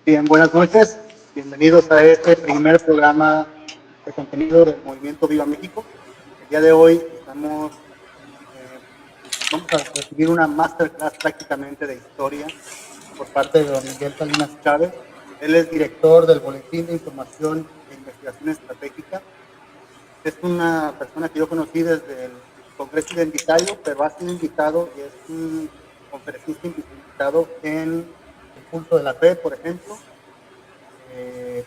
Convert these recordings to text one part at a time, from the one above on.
Bien, buenas noches. Bienvenidos a este primer programa de contenido del Movimiento Viva México. El día de hoy vamos a recibir una masterclass prácticamente de historia por parte de don Miguel Salinas Chávez. Él es director del Boletín de Información e Investigación Estratégica. Es una persona que yo conocí desde el Congreso Identitario, pero ha sido invitado y es un conferencista invitado en el Pulso de la Red, por ejemplo,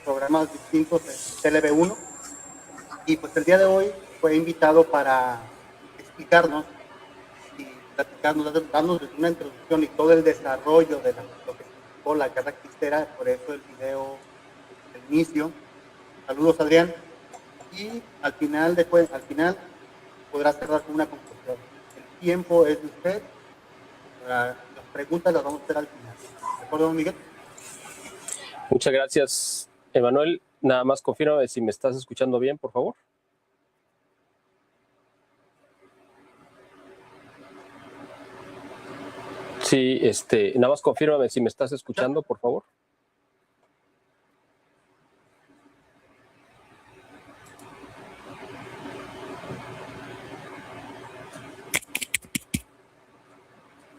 programas distintos en TLB1, y pues el día de hoy fue invitado para explicarnos y platicarnos, darnos una introducción y todo el desarrollo de lo que significó la guerra cristera. Por eso el video del inicio. Saludos, Adrián. Y al final podrá cerrar con una conclusión. El tiempo es de usted. Las preguntas las vamos a hacer al final. ¿De acuerdo, Miguel? Muchas gracias, Emanuel. Nada más confírmame si me estás escuchando bien, por favor. Sí, nada más confírmame si me estás escuchando, por favor.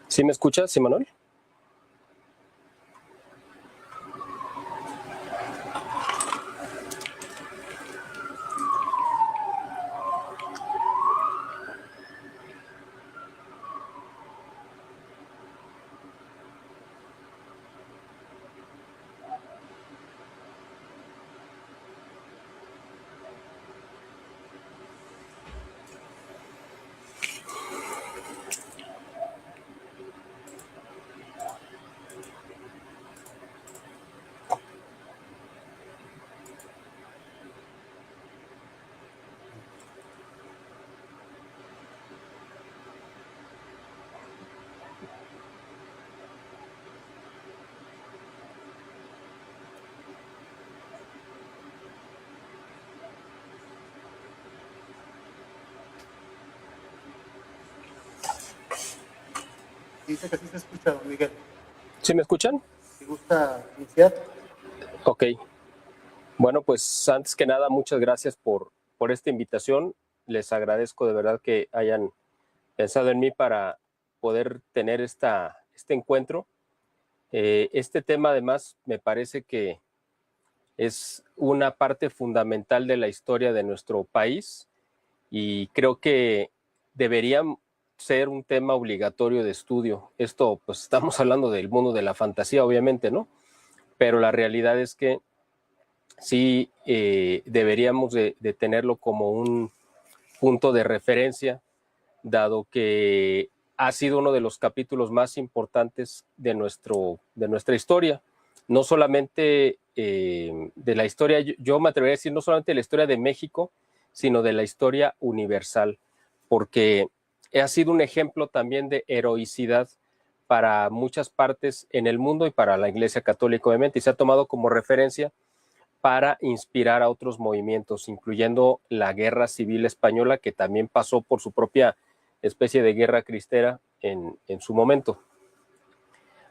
¿Sí me escuchas, Emanuel? Dice que sí se escucha, don Miguel. ¿Sí me escuchan? Si gusta iniciar. Ok. Bueno, pues antes que nada, muchas gracias por esta invitación. Les agradezco de verdad que hayan pensado en mí para poder tener este encuentro. Este tema, además, me parece que es una parte fundamental de la historia de nuestro país y creo que debería ser un tema obligatorio de estudio. Esto, pues estamos hablando del mundo de la fantasía, obviamente, ¿no? Pero la realidad es que sí deberíamos de tenerlo como un punto de referencia, dado que ha sido uno de los capítulos más importantes de nuestra historia. No solamente de la historia, yo me atrevería a decir, no solamente de la historia de México, sino de la historia universal, porque ha sido un ejemplo también de heroicidad para muchas partes en el mundo y para la Iglesia Católica, obviamente, y se ha tomado como referencia para inspirar a otros movimientos, incluyendo la Guerra Civil Española, que también pasó por su propia especie de guerra cristera en su momento.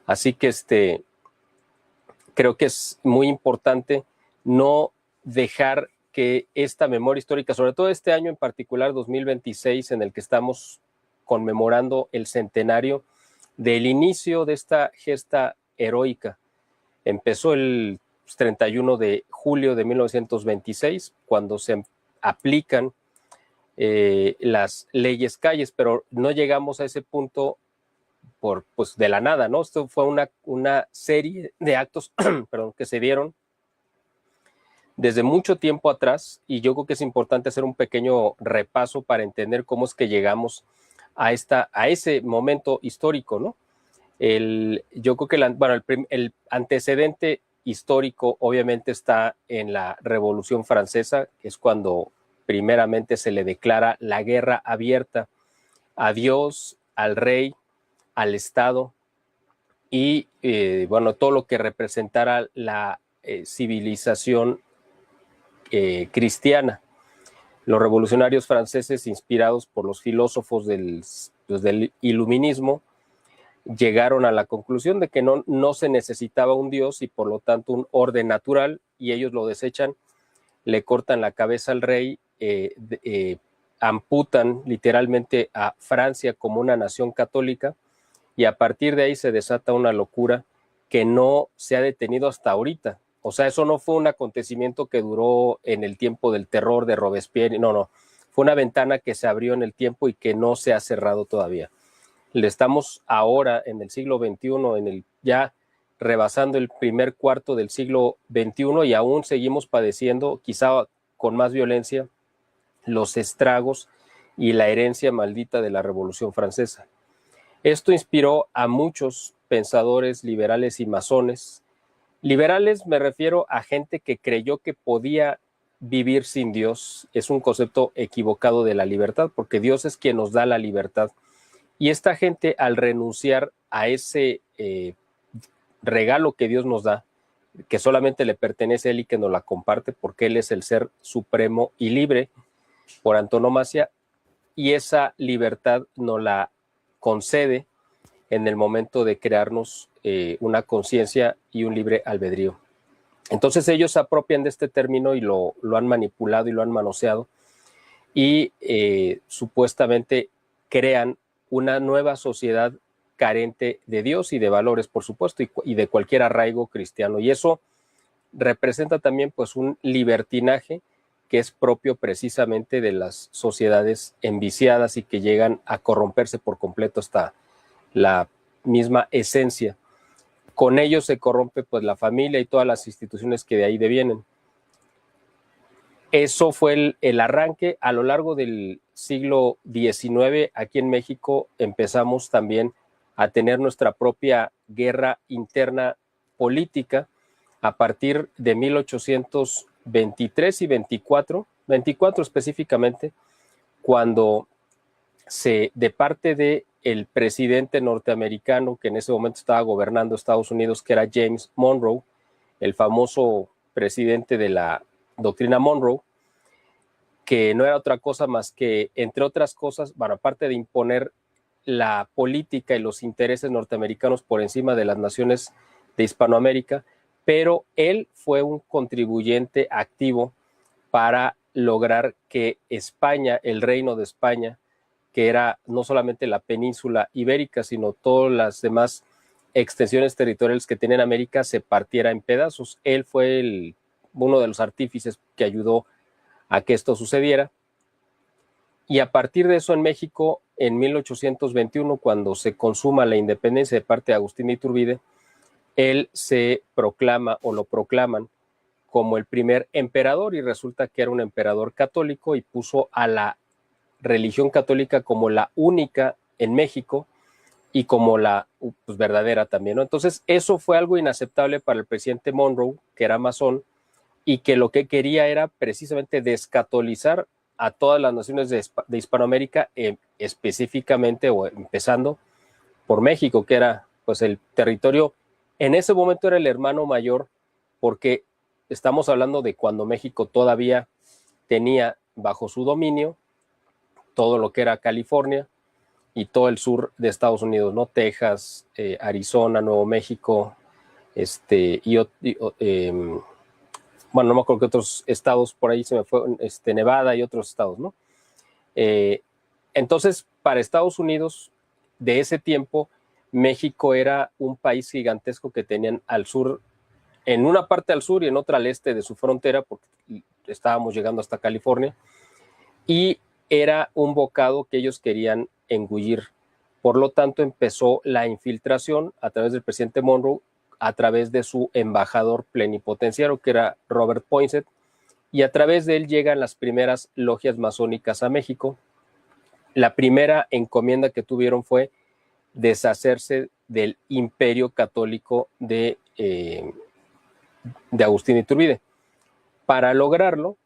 Así que creo que es muy importante no dejar que esta memoria histórica, sobre todo este año en particular, 2026, en el que estamos conmemorando el centenario del inicio de esta gesta heroica. Empezó el 31 de julio de 1926, cuando se aplican las leyes Calles, pero no llegamos a ese punto pues de la nada, ¿no? Esto fue una serie de actos perdón, que se dieron desde mucho tiempo atrás, y yo creo que es importante hacer un pequeño repaso para entender cómo es que llegamos a ese momento histórico, ¿no? Yo creo que el antecedente histórico obviamente está en la Revolución Francesa, que es cuando primeramente se le declara la guerra abierta a Dios, al rey, al Estado y todo lo que representara la civilización cristiana. Los revolucionarios franceses, inspirados por los filósofos del iluminismo, llegaron a la conclusión de que no se necesitaba un dios y por lo tanto un orden natural, y ellos lo desechan, le cortan la cabeza al rey, amputan literalmente a Francia como una nación católica, y a partir de ahí se desata una locura que no se ha detenido hasta ahorita. O sea, eso no fue un acontecimiento que duró en el tiempo del terror de Robespierre, no, fue una ventana que se abrió en el tiempo y que no se ha cerrado todavía. Le estamos ahora en el siglo XXI, ya rebasando el primer cuarto del siglo XXI, y aún seguimos padeciendo, quizá con más violencia, los estragos y la herencia maldita de la Revolución Francesa. Esto inspiró a muchos pensadores liberales y masones. Liberales me refiero a gente que creyó que podía vivir sin Dios. Es un concepto equivocado de la libertad, porque Dios es quien nos da la libertad. Y esta gente, al renunciar a ese regalo que Dios nos da, que solamente le pertenece a Él y que nos la comparte, porque Él es el ser supremo y libre por antonomasia, y esa libertad nos la concede en el momento de crearnos una conciencia y un libre albedrío. Entonces ellos se apropian de este término y lo han manipulado y lo han manoseado, y supuestamente crean una nueva sociedad carente de Dios y de valores, por supuesto, y de cualquier arraigo cristiano. Y eso representa también pues un libertinaje que es propio precisamente de las sociedades enviciadas y que llegan a corromperse por completo hasta la misma esencia. Con ello se corrompe pues la familia y todas las instituciones que de ahí devienen. Eso fue el arranque. A lo largo del siglo XIX, aquí en México, empezamos también a tener nuestra propia guerra interna política a partir de 1823 y 24 específicamente, cuando de parte del presidente norteamericano que en ese momento estaba gobernando Estados Unidos, que era James Monroe, el famoso presidente de la doctrina Monroe, que no era otra cosa más que, entre otras cosas, bueno, aparte de imponer la política y los intereses norteamericanos por encima de las naciones de Hispanoamérica, pero él fue un contribuyente activo para lograr que España, el reino de España, que era no solamente la península ibérica, sino todas las demás extensiones territoriales que tenía en América, se partiera en pedazos. Él fue uno de los artífices que ayudó a que esto sucediera. Y a partir de eso en México, en 1821, cuando se consuma la independencia de parte de Agustín de Iturbide, él se proclama o lo proclaman como el primer emperador, y resulta que era un emperador católico y puso a la religión católica como la única en México y como la pues, verdadera también, ¿no? Entonces eso fue algo inaceptable para el presidente Monroe, que era masón, y que lo que quería era precisamente descatolizar a todas las naciones de Hispanoamérica, específicamente o empezando por México, que era pues el territorio, en ese momento era el hermano mayor, porque estamos hablando de cuando México todavía tenía bajo su dominio todo lo que era California y todo el sur de Estados Unidos, ¿no? Texas, Arizona, Nuevo México, bueno, no me acuerdo qué otros estados por ahí se me fue, Nevada y otros estados, ¿no? Entonces, para Estados Unidos, de ese tiempo, México era un país gigantesco que tenían al sur, en una parte al sur y en otra al este de su frontera, porque estábamos llegando hasta California, y era un bocado que ellos querían engullir. Por lo tanto, empezó la infiltración a través del presidente Monroe, a través de su embajador plenipotenciario, que era Robert Poinsett, y a través de él llegan las primeras logias masónicas a México. La primera encomienda que tuvieron fue deshacerse del imperio católico de Agustín Iturbide. Para lograrlo,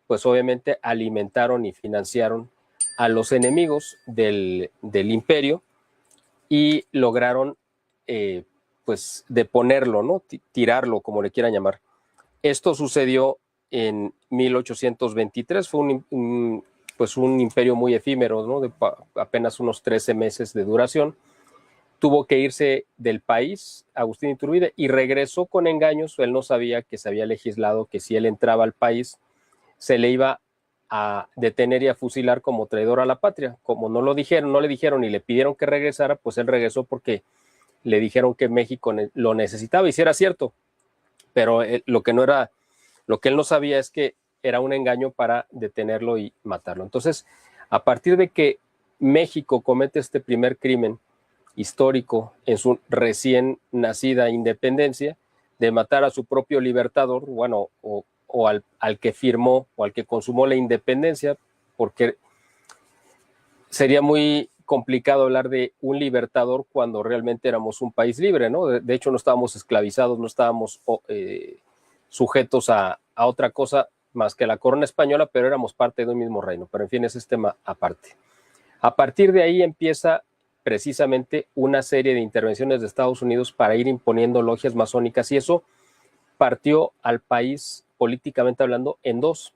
pues obviamente alimentaron y financiaron a los enemigos del imperio y lograron pues deponerlo, ¿no? Tirarlo, como le quieran llamar. Esto sucedió en 1823, fue pues un imperio muy efímero, ¿no? De apenas unos 13 meses de duración, tuvo que irse del país, Agustín Iturbide, y regresó con engaños. Él no sabía que se había legislado que si él entraba al país, se le iba a detener y a fusilar como traidor a la patria. Como no le dijeron y le pidieron que regresara, pues él regresó porque le dijeron que México lo necesitaba, y si era cierto, pero lo que él no sabía es que era un engaño para detenerlo y matarlo. Entonces, a partir de que México comete este primer crimen histórico en su recién nacida independencia, de matar a su propio libertador, bueno, o al que firmó o al que consumó la independencia, porque sería muy complicado hablar de un libertador cuando realmente éramos un país libre, ¿no? De hecho, no estábamos esclavizados, no estábamos sujetos a otra cosa más que la corona española, pero éramos parte de un mismo reino. Pero en fin, ese es tema aparte. A partir de ahí empieza precisamente una serie de intervenciones de Estados Unidos para ir imponiendo logias masónicas, y eso partió al país, políticamente hablando, en dos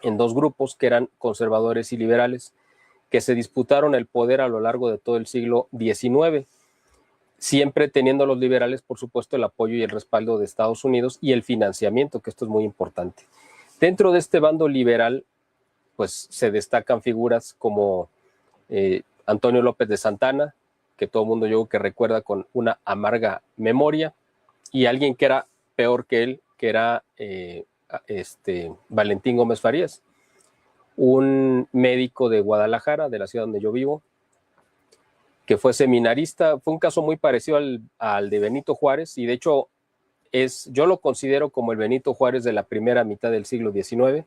grupos que eran conservadores y liberales, que se disputaron el poder a lo largo de todo el siglo XIX, siempre teniendo los liberales, por supuesto, el apoyo y el respaldo de Estados Unidos y el financiamiento, que esto es muy importante. Dentro de este bando liberal, pues se destacan figuras como Antonio López de Santana, que todo el mundo yo creo que recuerda con una amarga memoria, y alguien que era peor que él, que era Valentín Gómez Farías, un médico de Guadalajara, de la ciudad donde yo vivo, que fue seminarista. Fue un caso muy parecido al de Benito Juárez, y de hecho yo lo considero como el Benito Juárez de la primera mitad del siglo XIX.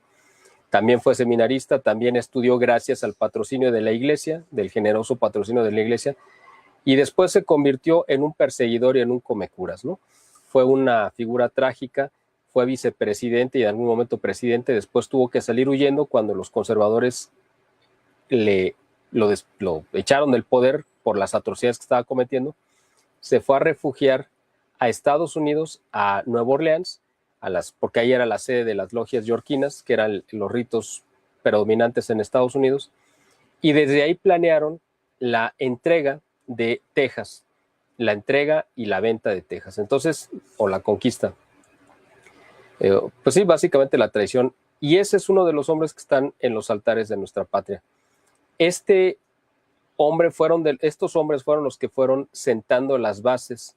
También fue seminarista, también estudió gracias al patrocinio de la iglesia, del generoso patrocinio de la iglesia, y después se convirtió en un perseguidor y en un comecuras, ¿no? Fue una figura trágica, fue vicepresidente y en algún momento presidente. Después tuvo que salir huyendo cuando los conservadores lo echaron del poder por las atrocidades que estaba cometiendo. Se fue a refugiar a Estados Unidos, a Nueva Orleans, porque ahí era la sede de las logias yorquinas, que eran los ritos predominantes en Estados Unidos, y desde ahí planearon la entrega de Texas, la entrega y la venta de Texas. Entonces, o la conquista. Pues sí, básicamente la traición. Y ese es uno de los hombres que están en los altares de nuestra patria. Estos hombres fueron los que fueron sentando las bases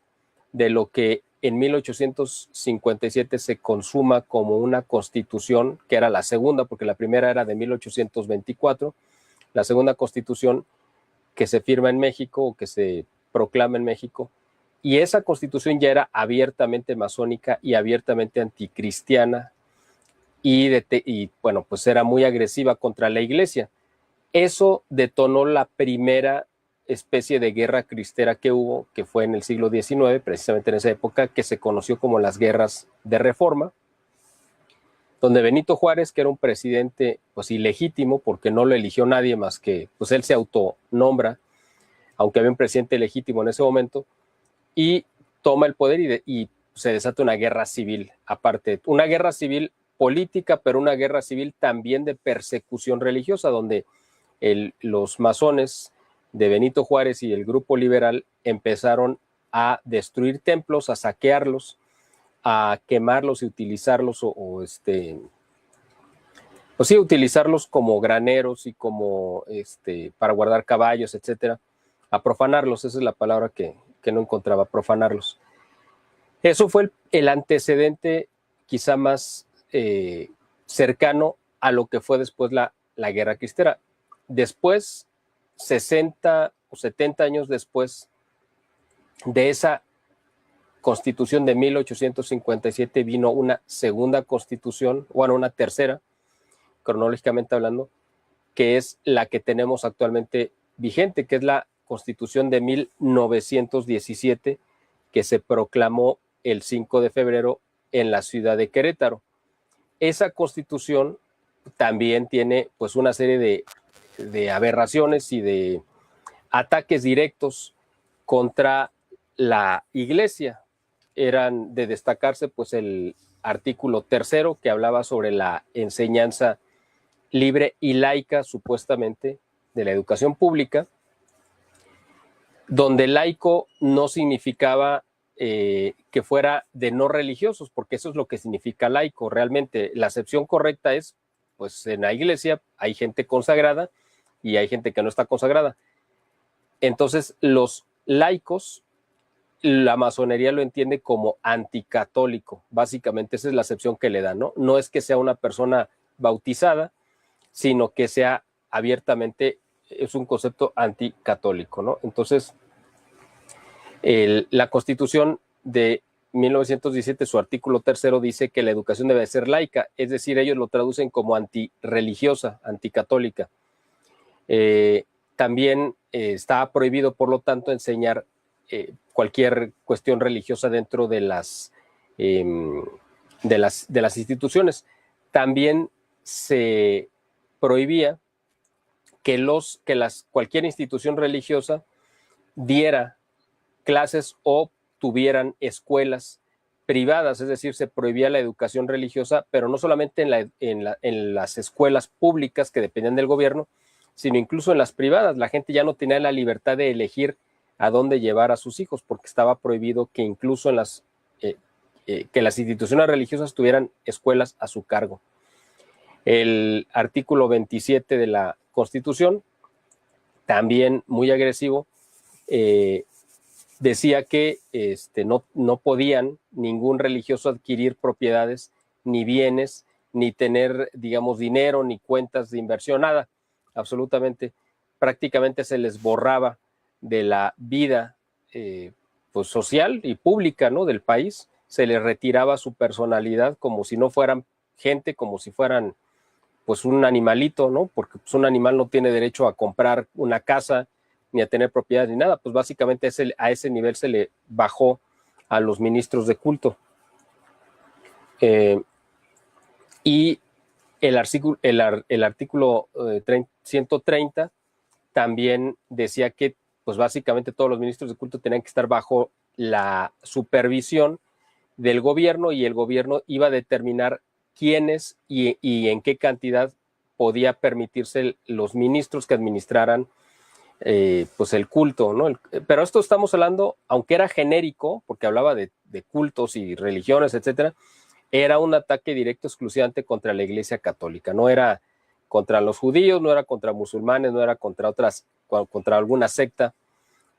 de lo que en 1857 se consuma como una constitución, que era la segunda, porque la primera era de 1824, la segunda constitución que se firma en México o que se proclama en México, y esa constitución ya era abiertamente masónica y abiertamente anticristiana, y bueno, pues era muy agresiva contra la iglesia. Eso detonó la primera especie de guerra cristera que hubo, que fue en el siglo XIX, precisamente en esa época, que se conoció como las guerras de Reforma, donde Benito Juárez, que era un presidente pues ilegítimo, porque no lo eligió nadie más que, pues él se autonombra, aunque había un presidente legítimo en ese momento, y toma el poder y se desata una guerra civil, aparte, una guerra civil política, pero una guerra civil también de persecución religiosa, donde los masones de Benito Juárez y el grupo liberal empezaron a destruir templos, a saquearlos, a quemarlos y utilizarlos pues sí, utilizarlos como graneros y como para guardar caballos, etcétera, a profanarlos. Esa es la palabra que no encontraba, profanarlos. Eso fue el antecedente quizá más cercano a lo que fue después la guerra cristera. Después, 60 o 70 años después de esa constitución de 1857, vino una segunda constitución, bueno, una tercera, cronológicamente hablando, que es la que tenemos actualmente vigente, que es la constitución de 1917, que se proclamó el 5 de febrero en la ciudad de Querétaro. Esa constitución también tiene pues una serie de aberraciones y de ataques directos contra la iglesia. Eran de destacarse pues el artículo 3, que hablaba sobre la enseñanza libre y laica, supuestamente, de la educación pública, donde laico no significaba que fuera de no religiosos, porque eso es lo que significa laico. Realmente la acepción correcta es, pues en la iglesia hay gente consagrada y hay gente que no está consagrada. Entonces los laicos, la masonería lo entiende como anticatólico, básicamente esa es la acepción que le da, ¿no? No es que sea una persona bautizada, sino que sea abiertamente, es un concepto anticatólico, ¿no? Entonces, la Constitución de 1917, su artículo 3 dice que la educación debe ser laica, es decir, ellos lo traducen como antirreligiosa, anticatólica. También está prohibido, por lo tanto, enseñar cualquier cuestión religiosa dentro de las instituciones. También se prohibía que cualquier institución religiosa diera clases o tuvieran escuelas privadas, es decir, se prohibía la educación religiosa, pero no solamente en las escuelas públicas que dependían del gobierno, sino incluso en las privadas. La gente ya no tenía la libertad de elegir a dónde llevar a sus hijos, porque estaba prohibido que incluso que las instituciones religiosas tuvieran escuelas a su cargo. El artículo 27 de la Constitución, también muy agresivo, decía que no podían ningún religioso adquirir propiedades, ni bienes, ni tener, digamos, dinero, ni cuentas de inversión, nada, absolutamente. Prácticamente se les borraba de la vida pues, social y pública, ¿no?, del país, se les retiraba su personalidad como si no fueran gente, como si fueran pues un animalito, ¿no? Porque pues, un animal no tiene derecho a comprar una casa, ni a tener propiedades ni nada, pues básicamente a ese nivel se le bajó a los ministros de culto. Y el artículo 130 también decía que pues básicamente todos los ministros de culto tenían que estar bajo la supervisión del gobierno y el gobierno iba a determinar quiénes y en qué cantidad podía permitirse los ministros que administraran pues el culto, ¿no? Pero esto estamos hablando, aunque era genérico, porque hablaba de cultos y religiones, etcétera, era un ataque directo exclusivamente contra la Iglesia Católica, no era contra los judíos, no era contra musulmanes, no era contra alguna secta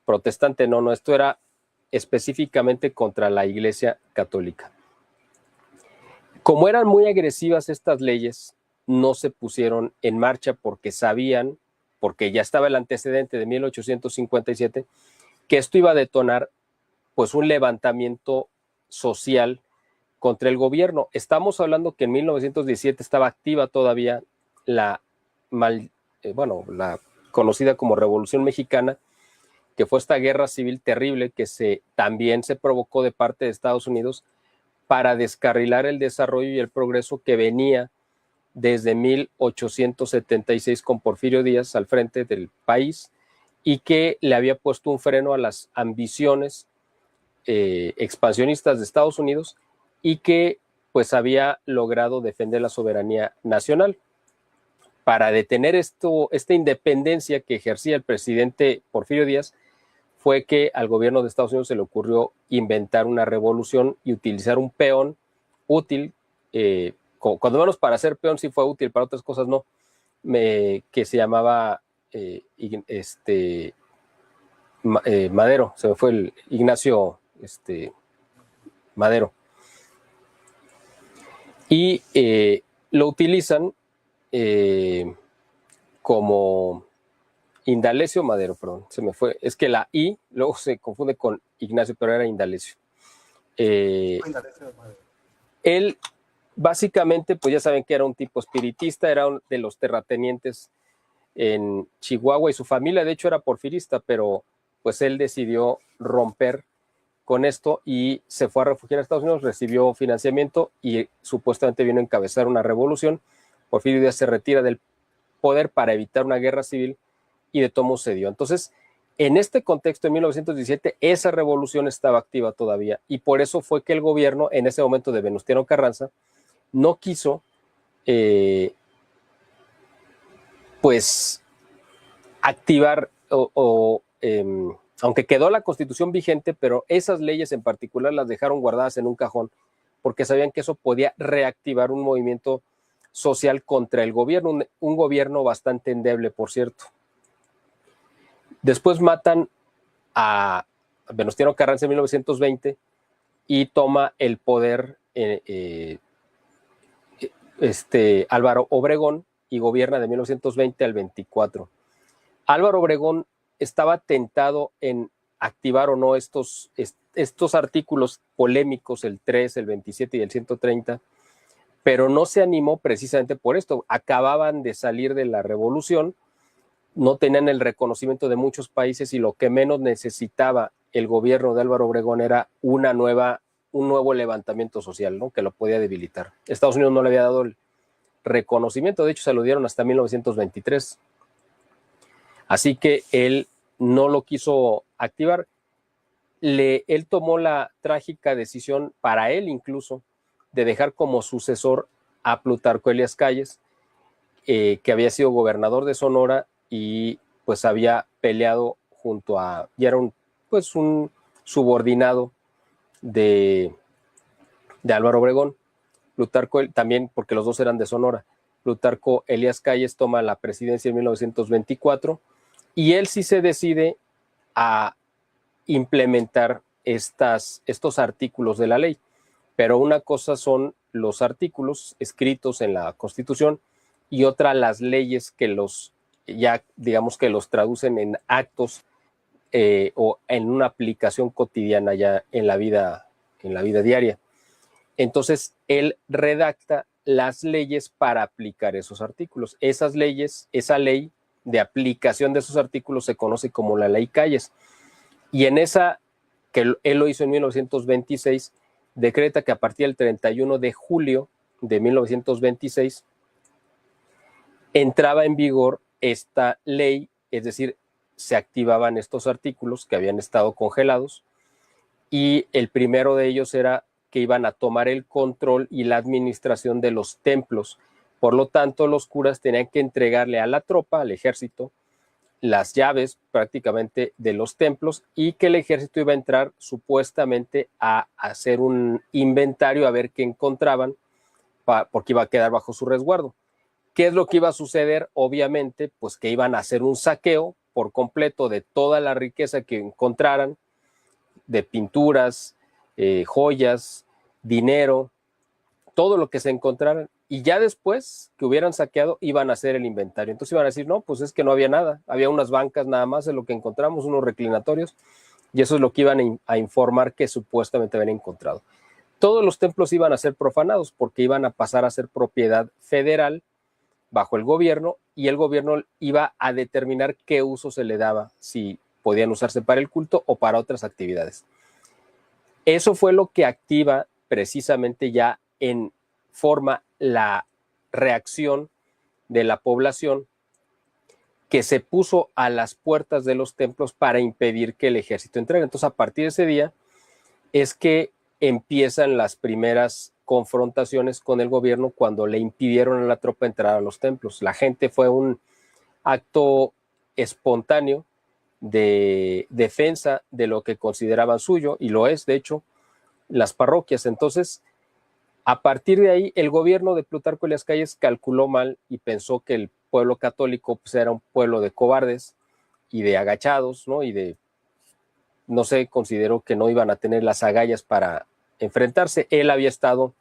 protestante, no, esto era específicamente contra la Iglesia Católica. Como eran muy agresivas estas leyes, no se pusieron en marcha porque sabían, porque ya estaba el antecedente de 1857, que esto iba a detonar pues un levantamiento social contra el gobierno. Estamos hablando que en 1917 estaba activa todavía la conocida como Revolución Mexicana, que fue esta guerra civil terrible que también se provocó de parte de Estados Unidos para descarrilar el desarrollo y el progreso que venía desde 1876 con Porfirio Díaz al frente del país y que le había puesto un freno a las ambiciones expansionistas de Estados Unidos y que pues había logrado defender la soberanía nacional. Para detener esta independencia que ejercía el presidente Porfirio Díaz, fue que al gobierno de Estados Unidos se le ocurrió inventar una revolución y utilizar un peón útil, cuando menos para ser peón sí fue útil, para otras cosas no, que se llamaba Madero, se me fue el Ignacio Madero. Y lo utilizan como Indalecio Madero, perdón, se me fue. Es que la I luego se confunde con Ignacio, pero era Indalecio. Él básicamente, pues ya saben que era un tipo espiritista, era uno de los terratenientes en Chihuahua y su familia, de hecho, era porfirista, pero pues él decidió romper con esto y se fue a refugiar a Estados Unidos, recibió financiamiento y supuestamente vino a encabezar una revolución. Porfirio Díaz se retira del poder para evitar una guerra civil y de todo se dio. Entonces, en este contexto, en 1917, esa revolución estaba activa todavía y por eso fue que el gobierno, en ese momento de Venustiano Carranza, no quiso, pues, activar aunque quedó la Constitución vigente, pero esas leyes en particular las dejaron guardadas en un cajón porque sabían que eso podía reactivar un movimiento social contra el gobierno, un gobierno bastante endeble, por cierto. Después matan a Venustiano Carranza en 1920 y toma el poder Álvaro Obregón y gobierna de 1920 al 24. Álvaro Obregón estaba tentado en activar o no estos artículos polémicos, el 3, el 27 y el 130, pero no se animó precisamente por esto. Acababan de salir de la revolución, no tenían el reconocimiento de muchos países y lo que menos necesitaba el gobierno de Álvaro Obregón era un nuevo levantamiento social, ¿no? Que lo podía debilitar. Estados Unidos no le había dado el reconocimiento, de hecho se lo dieron hasta 1923. Así que él no lo quiso activar. Él tomó la trágica decisión, para él incluso, de dejar como sucesor a Plutarco Elías Calles, que había sido gobernador de Sonora y pues había peleado junto a, y era un subordinado de Álvaro Obregón. Plutarco también, porque los dos eran de Sonora. Plutarco Elías Calles toma la presidencia en 1924 y él sí se decide a implementar estos artículos de la ley. Pero una cosa son los artículos escritos en la Constitución y otra las leyes que los traducen en actos o en una aplicación cotidiana ya en la vida diaria. Entonces, él redacta las leyes para aplicar esos artículos. Esas leyes, esa ley de aplicación de esos artículos se conoce como la Ley Calles. Y en esa, que él lo hizo en 1926, decreta que a partir del 31 de julio de 1926 entraba en vigor esta ley, es decir, se activaban estos artículos que habían estado congelados y el primero de ellos era que iban a tomar el control y la administración de los templos. Por lo tanto, los curas tenían que entregarle a la tropa, al ejército, las llaves prácticamente de los templos y que el ejército iba a entrar supuestamente a hacer un inventario a ver qué encontraban porque iba a quedar bajo su resguardo. ¿Qué es lo que iba a suceder? Obviamente, pues que iban a hacer un saqueo por completo de toda la riqueza que encontraran, de pinturas, joyas, dinero, todo lo que se encontraran, y ya después que hubieran saqueado iban a hacer el inventario. Entonces iban a decir, no, pues es que no había nada, había unas bancas nada más de lo que encontramos, unos reclinatorios, y eso es lo que iban a informar que supuestamente habían encontrado. Todos los templos iban a ser profanados porque iban a pasar a ser propiedad federal bajo el gobierno, y el gobierno iba a determinar qué uso se le daba, si podían usarse para el culto o para otras actividades. Eso fue lo que activa precisamente ya en forma la reacción de la población que se puso a las puertas de los templos para impedir que el ejército entrara. Entonces, a partir de ese día es que empiezan las primeras confrontaciones con el gobierno cuando le impidieron a la tropa entrar a los templos. La gente fue un acto espontáneo de defensa de lo que consideraban suyo, y lo es, de hecho, las parroquias. Entonces, a partir de ahí, el gobierno de Plutarco Elías Calles calculó mal y pensó que el pueblo católico pues, era un pueblo de cobardes y de agachados, ¿no? Y no sé, consideró que no iban a tener las agallas para enfrentarse. Él había estado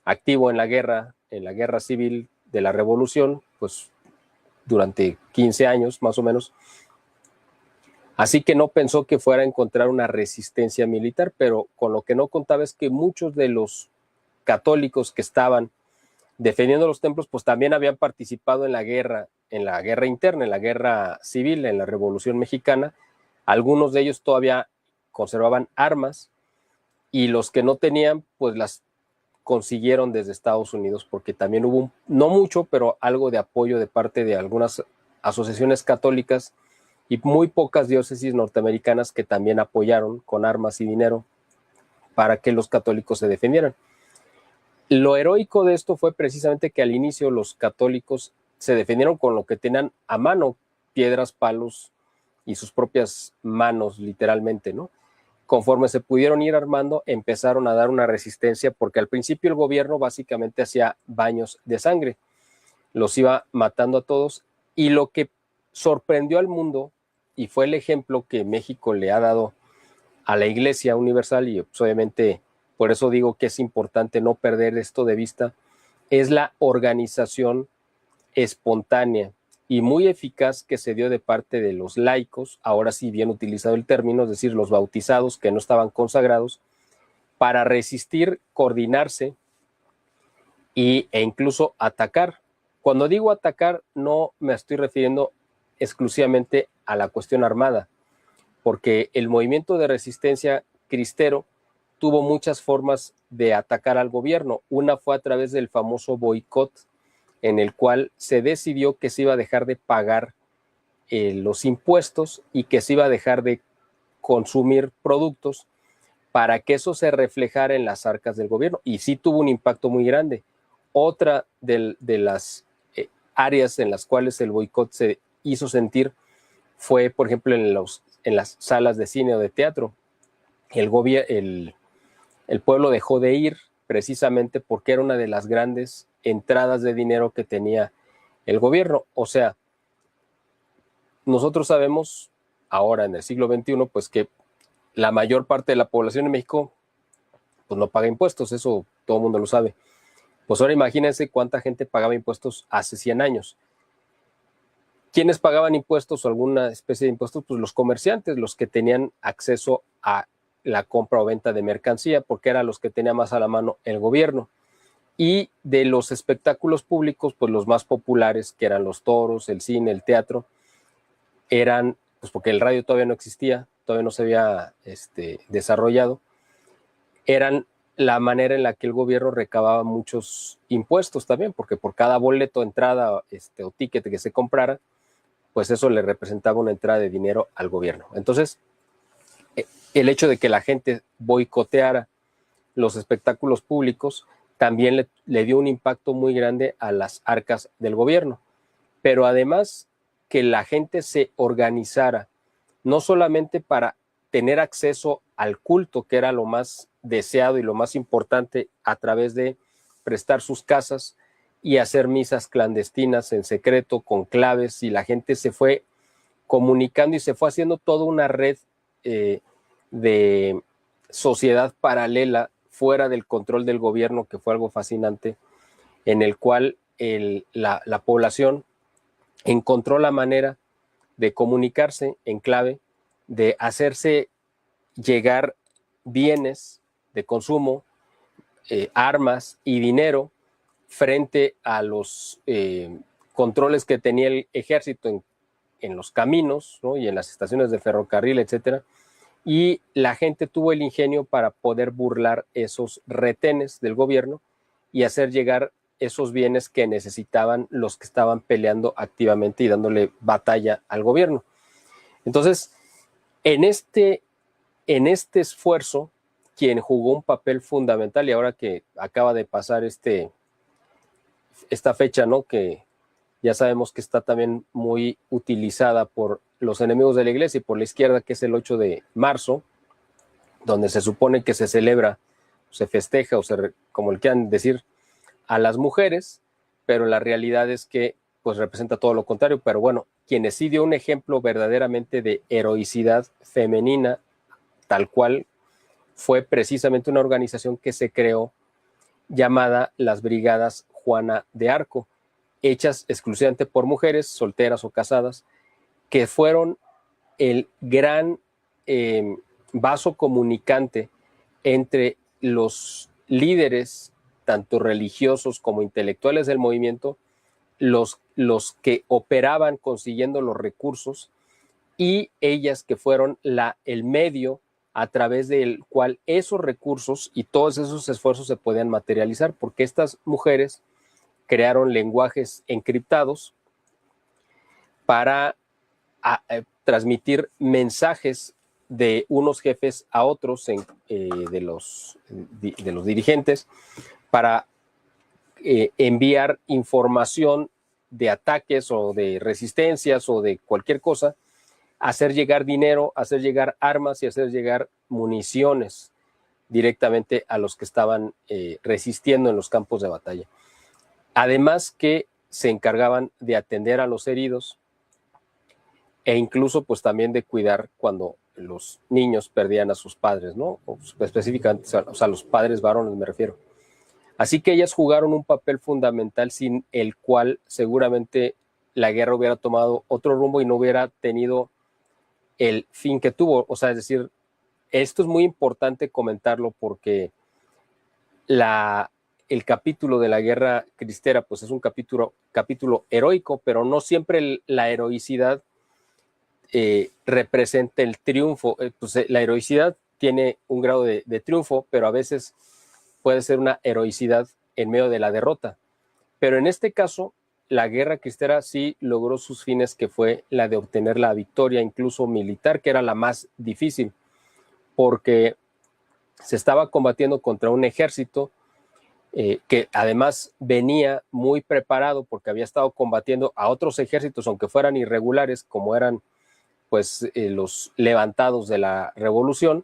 activo en la guerra civil de la Revolución, pues durante 15 años más o menos. Así que no pensó que fuera a encontrar una resistencia militar, pero con lo que no contaba es que muchos de los católicos que estaban defendiendo los templos, pues también habían participado en la guerra interna, en la guerra civil, en la Revolución Mexicana. Algunos de ellos todavía conservaban armas y los que no tenían, pues las consiguieron desde Estados Unidos, porque también hubo, no mucho, pero algo de apoyo de parte de algunas asociaciones católicas y muy pocas diócesis norteamericanas que también apoyaron con armas y dinero para que los católicos se defendieran. Lo heroico de esto fue precisamente que al inicio los católicos se defendieron con lo que tenían a mano, piedras, palos, y sus propias manos, literalmente, ¿no? Conforme se pudieron ir armando, empezaron a dar una resistencia, porque al principio el gobierno básicamente hacía baños de sangre, los iba matando a todos, y lo que sorprendió al mundo, y fue el ejemplo que México le ha dado a la Iglesia Universal, y pues, obviamente por eso digo que es importante no perder esto de vista, es la organización espontánea y muy eficaz que se dio de parte de los laicos, ahora sí bien utilizado el término, es decir, los bautizados que no estaban consagrados, para resistir, coordinarse e incluso atacar. Cuando digo atacar, no me estoy refiriendo exclusivamente a la cuestión armada, porque el movimiento de resistencia cristero tuvo muchas formas de atacar al gobierno. Una fue a través del famoso boicot, en el cual se decidió que se iba a dejar de pagar los impuestos y que se iba a dejar de consumir productos para que eso se reflejara en las arcas del gobierno. Y sí tuvo un impacto muy grande. Otra de las áreas en las cuales el boicot se hizo sentir fue, por ejemplo, en las salas de cine o de teatro. El pueblo dejó de ir precisamente porque era una de las grandes entradas de dinero que tenía el gobierno. O sea, nosotros sabemos ahora en el siglo XXI, pues que la mayor parte de la población en México pues no paga impuestos, eso todo el mundo lo sabe. Pues ahora imagínense cuánta gente pagaba impuestos hace 100 años. ¿Quiénes pagaban impuestos o alguna especie de impuestos? Pues los comerciantes, los que tenían acceso a la compra o venta de mercancía, porque eran los que tenía más a la mano el gobierno. Y de los espectáculos públicos, pues los más populares, que eran los toros, el cine, el teatro, eran, pues porque el radio todavía no existía, todavía no se había desarrollado, eran la manera en la que el gobierno recababa muchos impuestos también, porque por cada boleto, entrada o ticket que se comprara, pues eso le representaba una entrada de dinero al gobierno. Entonces, el hecho de que la gente boicoteara los espectáculos públicos también le dio un impacto muy grande a las arcas del gobierno. Pero además que la gente se organizara, no solamente para tener acceso al culto, que era lo más deseado y lo más importante, a través de prestar sus casas y hacer misas clandestinas en secreto con claves, y la gente se fue comunicando y se fue haciendo toda una red de sociedad paralela fuera del control del gobierno, que fue algo fascinante, en el cual la población encontró la manera de comunicarse en clave, de hacerse llegar bienes de consumo, armas y dinero frente a los controles que tenía el ejército en los caminos, ¿no? Y en las estaciones de ferrocarril, etcétera. Y la gente tuvo el ingenio para poder burlar esos retenes del gobierno y hacer llegar esos bienes que necesitaban los que estaban peleando activamente y dándole batalla al gobierno. Entonces, en este esfuerzo, quien jugó un papel fundamental, y ahora que acaba de pasar esta fecha, ¿no?, que ya sabemos que está también muy utilizada por los enemigos de la iglesia y por la izquierda, que es el 8 de marzo, donde se supone que se celebra, se festeja, o como le quieran decir, a las mujeres, pero la realidad es que pues representa todo lo contrario. Pero bueno, quienes sí dio un ejemplo verdaderamente de heroicidad femenina, tal cual, fue precisamente una organización que se creó llamada las Brigadas Juana de Arco, hechas exclusivamente por mujeres solteras o casadas, que fueron el gran vaso comunicante entre los líderes, tanto religiosos como intelectuales del movimiento, los que operaban consiguiendo los recursos, y ellas que fueron el medio a través del cual esos recursos y todos esos esfuerzos se podían materializar, porque estas mujeres crearon lenguajes encriptados para transmitir mensajes de unos jefes a otros de los dirigentes, para enviar información de ataques o de resistencias o de cualquier cosa, hacer llegar dinero, hacer llegar armas y hacer llegar municiones directamente a los que estaban resistiendo en los campos de batalla. Además que se encargaban de atender a los heridos e incluso pues también de cuidar cuando los niños perdían a sus padres, ¿no? O específicamente, o sea, los padres varones me refiero. Así que ellas jugaron un papel fundamental sin el cual seguramente la guerra hubiera tomado otro rumbo y no hubiera tenido el fin que tuvo. O sea, es decir, esto es muy importante comentarlo porque el capítulo de la guerra cristera pues es un capítulo heroico, pero no siempre la heroicidad representa el triunfo. Pues, la heroicidad tiene un grado de triunfo, pero a veces puede ser una heroicidad en medio de la derrota. Pero en este caso, la guerra cristera sí logró sus fines, que fue la de obtener la victoria, incluso militar, que era la más difícil, porque se estaba combatiendo contra un ejército que además venía muy preparado porque había estado combatiendo a otros ejércitos, aunque fueran irregulares, como eran pues los levantados de la revolución,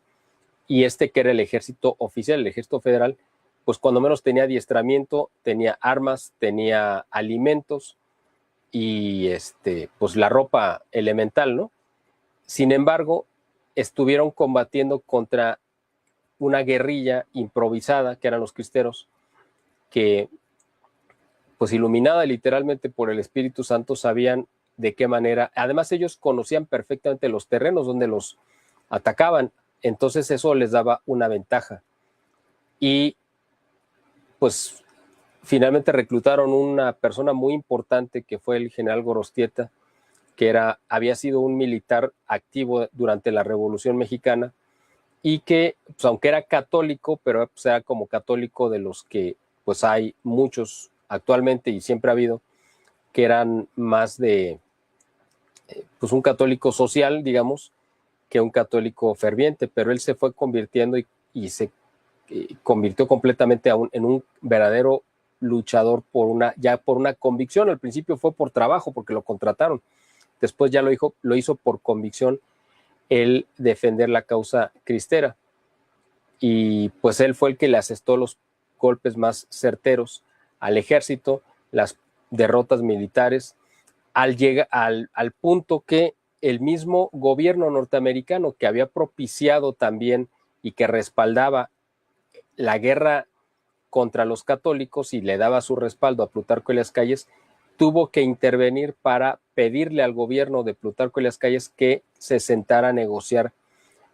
y que era el ejército oficial, el ejército federal, pues cuando menos tenía adiestramiento, tenía armas, tenía alimentos y pues la ropa elemental, ¿no? Sin embargo, estuvieron combatiendo contra una guerrilla improvisada, que eran los cristeros, que pues iluminada literalmente por el Espíritu Santo, sabían de qué manera, además ellos conocían perfectamente los terrenos donde los atacaban, entonces eso les daba una ventaja. Y pues finalmente reclutaron una persona muy importante que fue el general Gorostieta, que había sido un militar activo durante la Revolución Mexicana y que, pues, aunque era católico, pero pues, era como católico de los que pues hay muchos actualmente y siempre ha habido, que eran más de pues un católico social, digamos, que un católico ferviente, pero él se fue convirtiendo y se convirtió completamente en un verdadero luchador por una convicción. Al principio fue por trabajo, porque lo contrataron. Después ya lo hizo por convicción, el defender la causa cristera. Y pues él fue el que le asestó los golpes más certeros al ejército, las derrotas militares, al punto que el mismo gobierno norteamericano, que había propiciado también y que respaldaba la guerra contra los católicos y le daba su respaldo a Plutarco Elías Calles, tuvo que intervenir para pedirle al gobierno de Plutarco Elías Calles que se sentara a negociar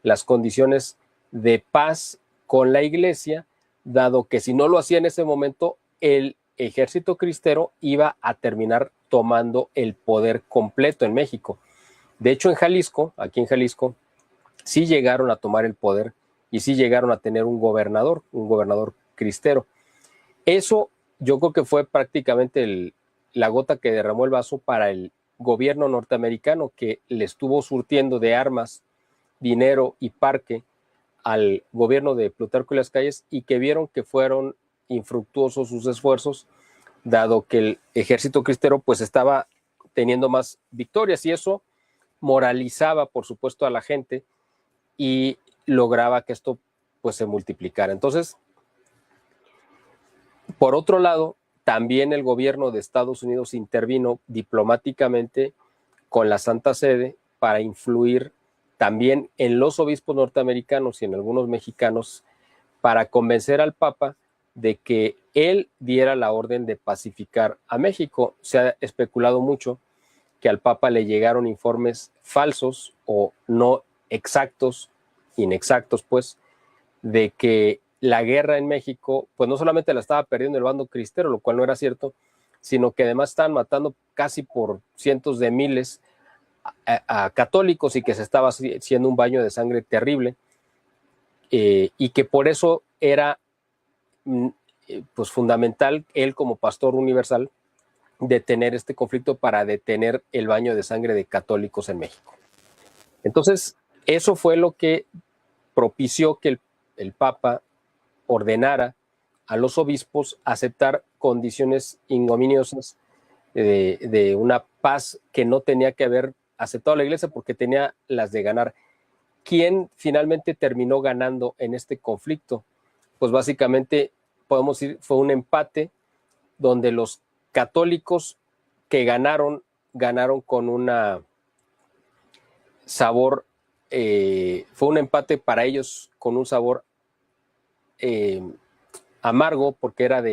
las condiciones de paz con la iglesia, dado que si no lo hacía en ese momento, el ejército cristero iba a terminar tomando el poder completo en México. De hecho, aquí en Jalisco, sí llegaron a tomar el poder y sí llegaron a tener un gobernador cristero. Eso yo creo que fue prácticamente la gota que derramó el vaso para el gobierno norteamericano, que le estuvo surtiendo de armas, dinero y parque al gobierno de Plutarco Elías Calles, y que vieron que fueron infructuosos sus esfuerzos, dado que el ejército cristero pues estaba teniendo más victorias, y eso moralizaba por supuesto a la gente y lograba que esto pues se multiplicara. Entonces, por otro lado, también el gobierno de Estados Unidos intervino diplomáticamente con la Santa Sede para influir también en los obispos norteamericanos y en algunos mexicanos, para convencer al Papa de que él diera la orden de pacificar a México. Se ha especulado mucho que al Papa le llegaron informes falsos o no exactos, inexactos pues, de que la guerra en México pues no solamente la estaba perdiendo el bando cristero, lo cual no era cierto, sino que además estaban matando casi por cientos de miles a católicos, y que se estaba haciendo un baño de sangre terrible, y que por eso era pues fundamental él, como pastor universal, detener este conflicto para detener el baño de sangre de católicos en México. Entonces, eso fue lo que propició que el Papa ordenara a los obispos aceptar condiciones ignominiosas de una paz que no tenía que ver aceptado la iglesia porque tenía las de ganar. ¿Quién finalmente terminó ganando en este conflicto? Pues básicamente podemos decir fue un empate donde los católicos que ganaron con una sabor, fue un empate para ellos con un sabor amargo, porque era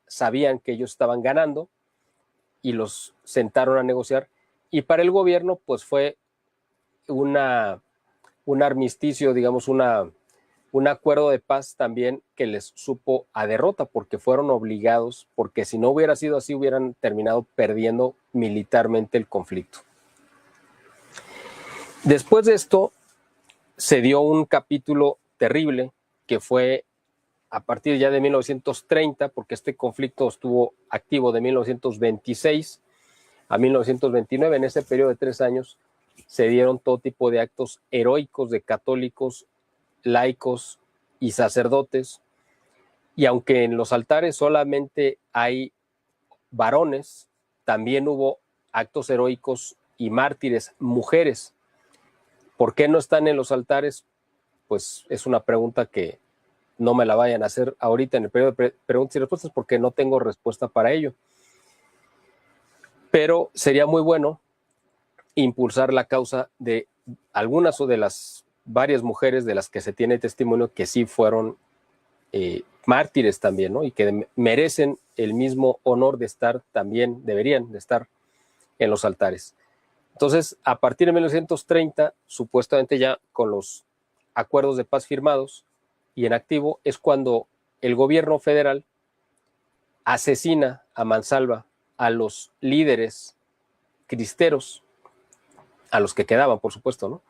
sabían que ellos estaban ganando y los sentaron a negociar, y para el gobierno pues fue un armisticio, digamos, un acuerdo de paz también que les supo a derrota, porque fueron obligados, porque si no hubiera sido así hubieran terminado perdiendo militarmente el conflicto. Después de esto se dio un capítulo terrible que fue a partir ya de 1930, porque este conflicto estuvo activo de 1926 a 1929. En ese periodo de 3 años se dieron todo tipo de actos heroicos de católicos, laicos y sacerdotes, y aunque en los altares solamente hay varones, también hubo actos heroicos y mártires mujeres. ¿Por qué no están en los altares? Pues es una pregunta que no me la vayan a hacer ahorita en el periodo de preguntas y respuestas, porque no tengo respuesta para ello. Pero sería muy bueno impulsar la causa de algunas o de las varias mujeres de las que se tiene testimonio que sí fueron mártires también, ¿no? Y que merecen el mismo honor de estar también, deberían de estar en los altares. Entonces, a partir de 1930, supuestamente ya con los acuerdos de paz firmados y en activo, es cuando el gobierno federal asesina a mansalva a los líderes cristeros, a los que quedaban, por supuesto, ¿no?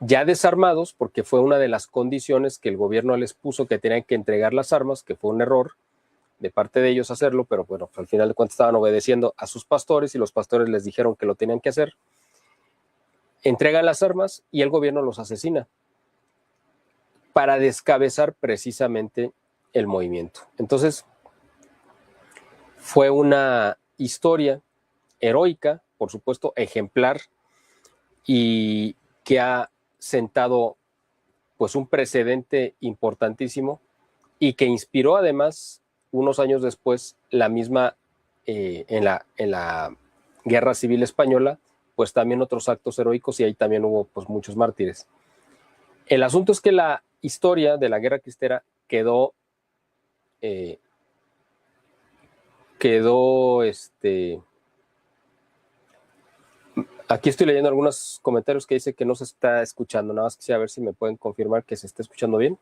Ya desarmados, porque fue una de las condiciones que el gobierno les puso, que tenían que entregar las armas, que fue un error de parte de ellos hacerlo, pero bueno, al final de cuentas estaban obedeciendo a sus pastores y los pastores les dijeron que lo tenían que hacer. Entregan las armas y el gobierno los asesina para descabezar precisamente el movimiento. Entonces, fue una historia heroica, por supuesto, ejemplar, y que ha sentado pues un precedente importantísimo y que inspiró además unos años después la misma en la Guerra Civil Española, pues también otros actos heroicos, y ahí también hubo pues muchos mártires. El asunto es que la historia de la Guerra Cristera quedó aquí estoy leyendo algunos comentarios que dice que no se está escuchando, nada más quisiera ver si me pueden confirmar que se está escuchando bien.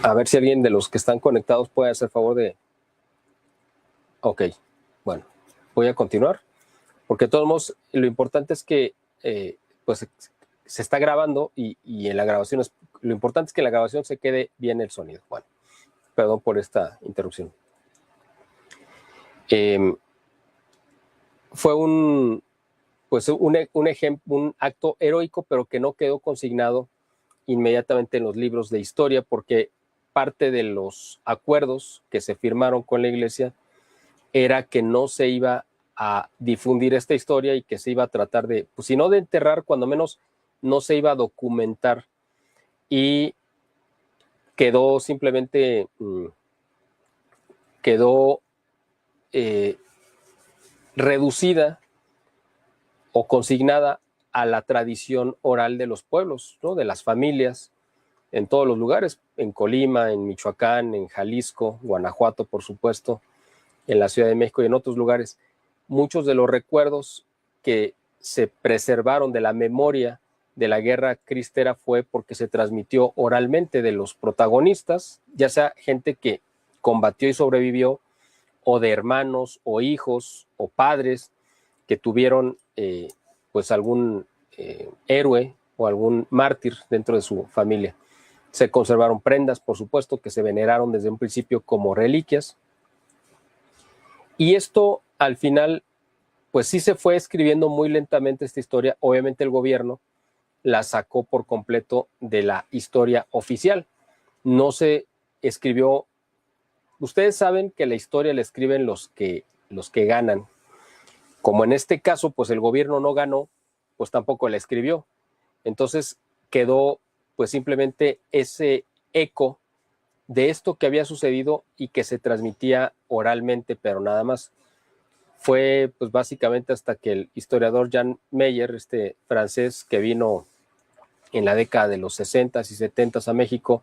A ver si alguien de los que están conectados puede hacer favor de... Ok, bueno, voy a continuar, porque de todos modos lo importante es que pues se está grabando y en la grabación lo importante es que en la grabación se quede bien el sonido. Bueno, perdón por esta interrupción. Fue un acto heroico, pero que no quedó consignado inmediatamente en los libros de historia, porque parte de los acuerdos que se firmaron con la iglesia era que no se iba a difundir esta historia y que se iba a tratar de, pues si no de enterrar, cuando menos no se iba a documentar, y quedó simplemente, reducida o consignada a la tradición oral de los pueblos, ¿no? De las familias, en todos los lugares, en Colima, en Michoacán, en Jalisco, Guanajuato, por supuesto, en la Ciudad de México y en otros lugares. Muchos de los recuerdos que se preservaron de la memoria de la Guerra Cristera fue porque se transmitió oralmente de los protagonistas, ya sea gente que combatió y sobrevivió, o de hermanos o hijos o padres que tuvieron pues algún héroe o algún mártir dentro de su familia. Se conservaron prendas, por supuesto, que se veneraron desde un principio como reliquias. Y esto al final, pues sí se fue escribiendo muy lentamente esta historia. Obviamente el gobierno la sacó por completo de la historia oficial. No se escribió ustedes saben que la historia la escriben los que ganan. Como en este caso, pues el gobierno no ganó, pues tampoco la escribió. Entonces quedó pues simplemente ese eco de esto que había sucedido y que se transmitía oralmente, pero nada más. Fue pues básicamente hasta que el historiador Jan Meyer, este francés que vino en la década de los 60s y 70s a México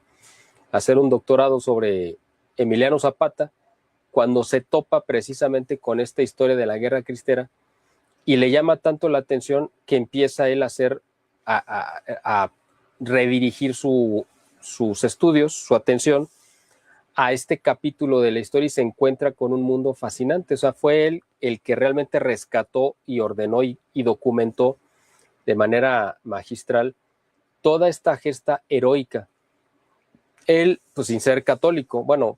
a hacer un doctorado sobre Emiliano Zapata, cuando se topa precisamente con esta historia de la guerra cristera y le llama tanto la atención que empieza él a redirigir sus estudios, su atención a este capítulo de la historia y se encuentra con un mundo fascinante. O sea, fue él el que realmente rescató y ordenó y documentó de manera magistral toda esta gesta heroica. Él, pues sin ser católico, bueno,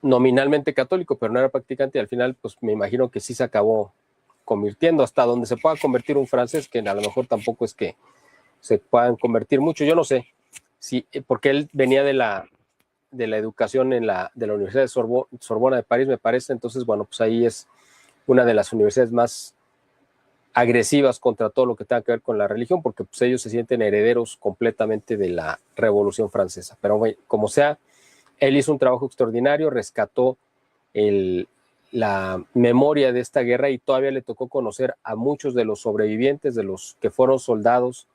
nominalmente católico, pero no era practicante y al final, pues me imagino que sí se acabó convirtiendo hasta donde se pueda convertir un francés, que a lo mejor tampoco es que se puedan convertir mucho, yo no sé, sí, porque él venía de la educación de la Universidad de Sorbona de París, me parece, entonces, bueno, pues ahí es una de las universidades más agresivas contra todo lo que tenga que ver con la religión, porque pues ellos se sienten herederos completamente de la Revolución Francesa, pero bueno, como sea, él hizo un trabajo extraordinario, rescató la memoria de esta guerra y todavía le tocó conocer a muchos de los sobrevivientes, de los que fueron soldados,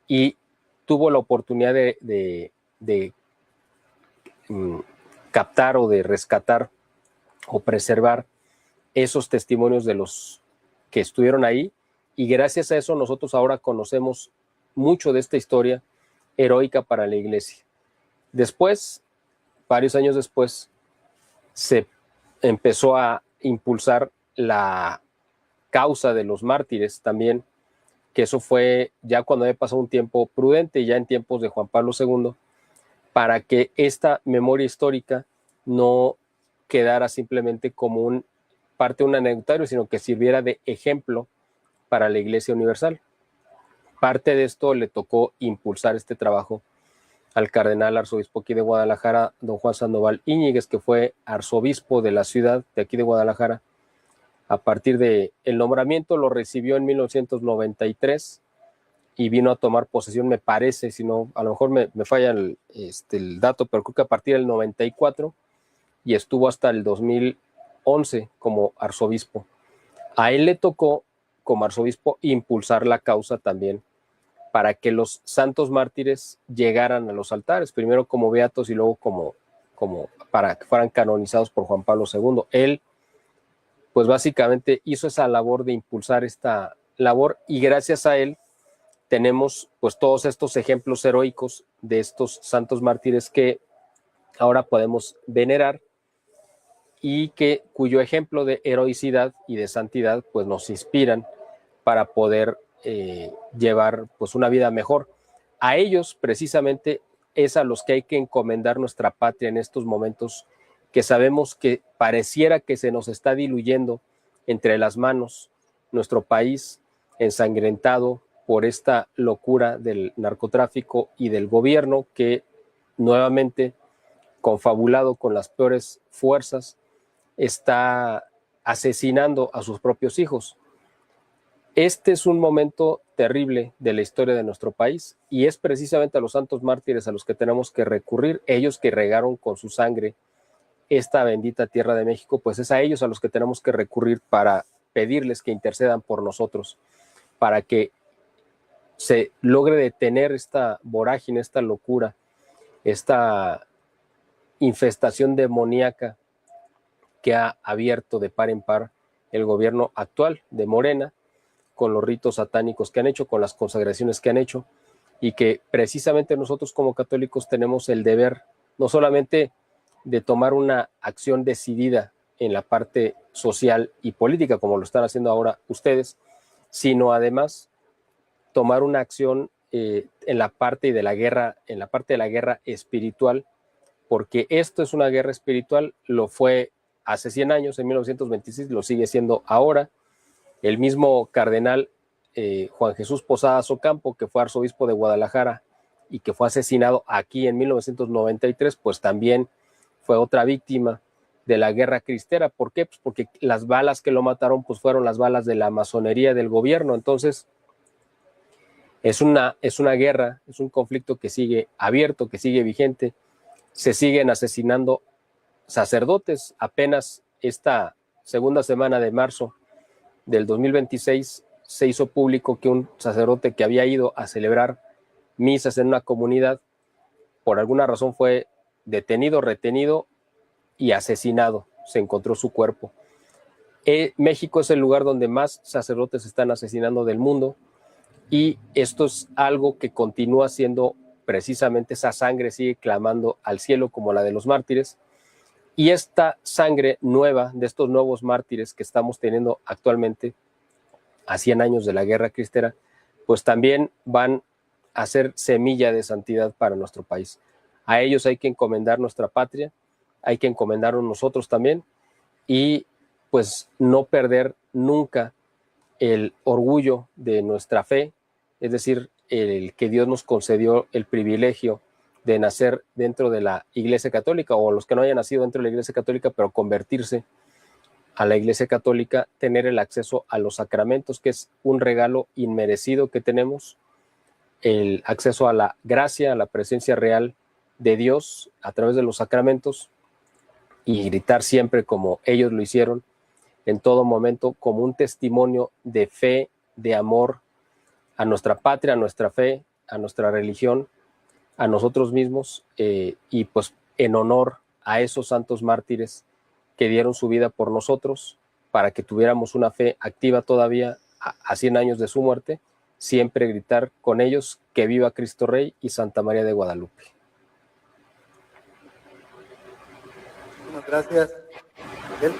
y tuvo la oportunidad de captar o de rescatar o preservar esos testimonios de los que estuvieron ahí, y gracias a eso nosotros ahora conocemos mucho de esta historia heroica para la iglesia. Después, varios años después, se empezó a impulsar la causa de los mártires también, que eso fue ya cuando había pasado un tiempo prudente, ya en tiempos de Juan Pablo II, para que esta memoria histórica no quedara simplemente como parte de un anecdotario, sino que sirviera de ejemplo para la Iglesia Universal. Parte de esto le tocó impulsar este trabajo al cardenal arzobispo aquí de Guadalajara, don Juan Sandoval Íñiguez, que fue arzobispo de la ciudad de aquí de Guadalajara. A partir del nombramiento lo recibió en 1993 y vino a tomar posesión, me parece, si no, a lo mejor me falla el dato, pero creo que a partir del 94 y estuvo hasta el 2011 como arzobispo. A él le tocó, como arzobispo, impulsar la causa también para que los santos mártires llegaran a los altares, primero como beatos y luego como para que fueran canonizados por Juan Pablo II. Él, pues básicamente hizo esa labor de impulsar esta labor y gracias a él tenemos pues todos estos ejemplos heroicos de estos santos mártires que ahora podemos venerar y cuyo ejemplo de heroicidad y de santidad pues nos inspiran para poder llevar pues una vida mejor. A ellos precisamente es a los que hay que encomendar nuestra patria en estos momentos que sabemos que pareciera que se nos está diluyendo entre las manos nuestro país ensangrentado por esta locura del narcotráfico y del gobierno que nuevamente, confabulado con las peores fuerzas, está asesinando a sus propios hijos. Este es un momento terrible de la historia de nuestro país y es precisamente a los santos mártires a los que tenemos que recurrir, ellos que regaron con su sangre esta bendita tierra de México, pues es a ellos a los que tenemos que recurrir para pedirles que intercedan por nosotros, para que se logre detener esta vorágine, esta locura, esta infestación demoníaca que ha abierto de par en par el gobierno actual de Morena, con los ritos satánicos que han hecho, con las consagraciones que han hecho, y que precisamente nosotros como católicos tenemos el deber no solamente de tomar una acción decidida en la parte social y política, como lo están haciendo ahora ustedes, sino además tomar una acción en la parte de la guerra, en la parte de la guerra espiritual, porque esto es una guerra espiritual, lo fue hace 100 años, en 1926, lo sigue siendo ahora. El mismo cardenal Juan Jesús Posadas Ocampo, que fue arzobispo de Guadalajara y que fue asesinado aquí en 1993, pues también fue otra víctima de la guerra cristera. ¿Por qué? Pues porque las balas que lo mataron pues fueron las balas de la masonería del gobierno. Entonces es una guerra, es un conflicto que sigue abierto, que sigue vigente. Se siguen asesinando sacerdotes. Apenas esta segunda semana de marzo del 2026 se hizo público que un sacerdote que había ido a celebrar misas en una comunidad, por alguna razón fue detenido, retenido y asesinado. Se encontró su cuerpo. México es el lugar donde más sacerdotes están asesinando del mundo, y esto es algo que continúa siendo, precisamente esa sangre sigue clamando al cielo como la de los mártires, y esta sangre nueva de estos nuevos mártires que estamos teniendo actualmente a 100 años de la guerra cristera, pues también van a ser semilla de santidad para nuestro país. A ellos hay que encomendar nuestra patria, hay que encomendarnos nosotros también, y pues no perder nunca el orgullo de nuestra fe, es decir, el que Dios nos concedió el privilegio de nacer dentro de la Iglesia Católica, o los que no hayan nacido dentro de la Iglesia Católica, pero convertirse a la Iglesia Católica, tener el acceso a los sacramentos, que es un regalo inmerecido que tenemos, el acceso a la gracia, a la presencia real de Dios a través de los sacramentos, y gritar siempre como ellos lo hicieron, en todo momento, como un testimonio de fe, de amor a nuestra patria, a nuestra fe, a nuestra religión, a nosotros mismos, y pues en honor a esos santos mártires que dieron su vida por nosotros, para que tuviéramos una fe activa todavía a 100 años de su muerte, siempre gritar con ellos que viva Cristo Rey y Santa María de Guadalupe. Muchas gracias, Miguel.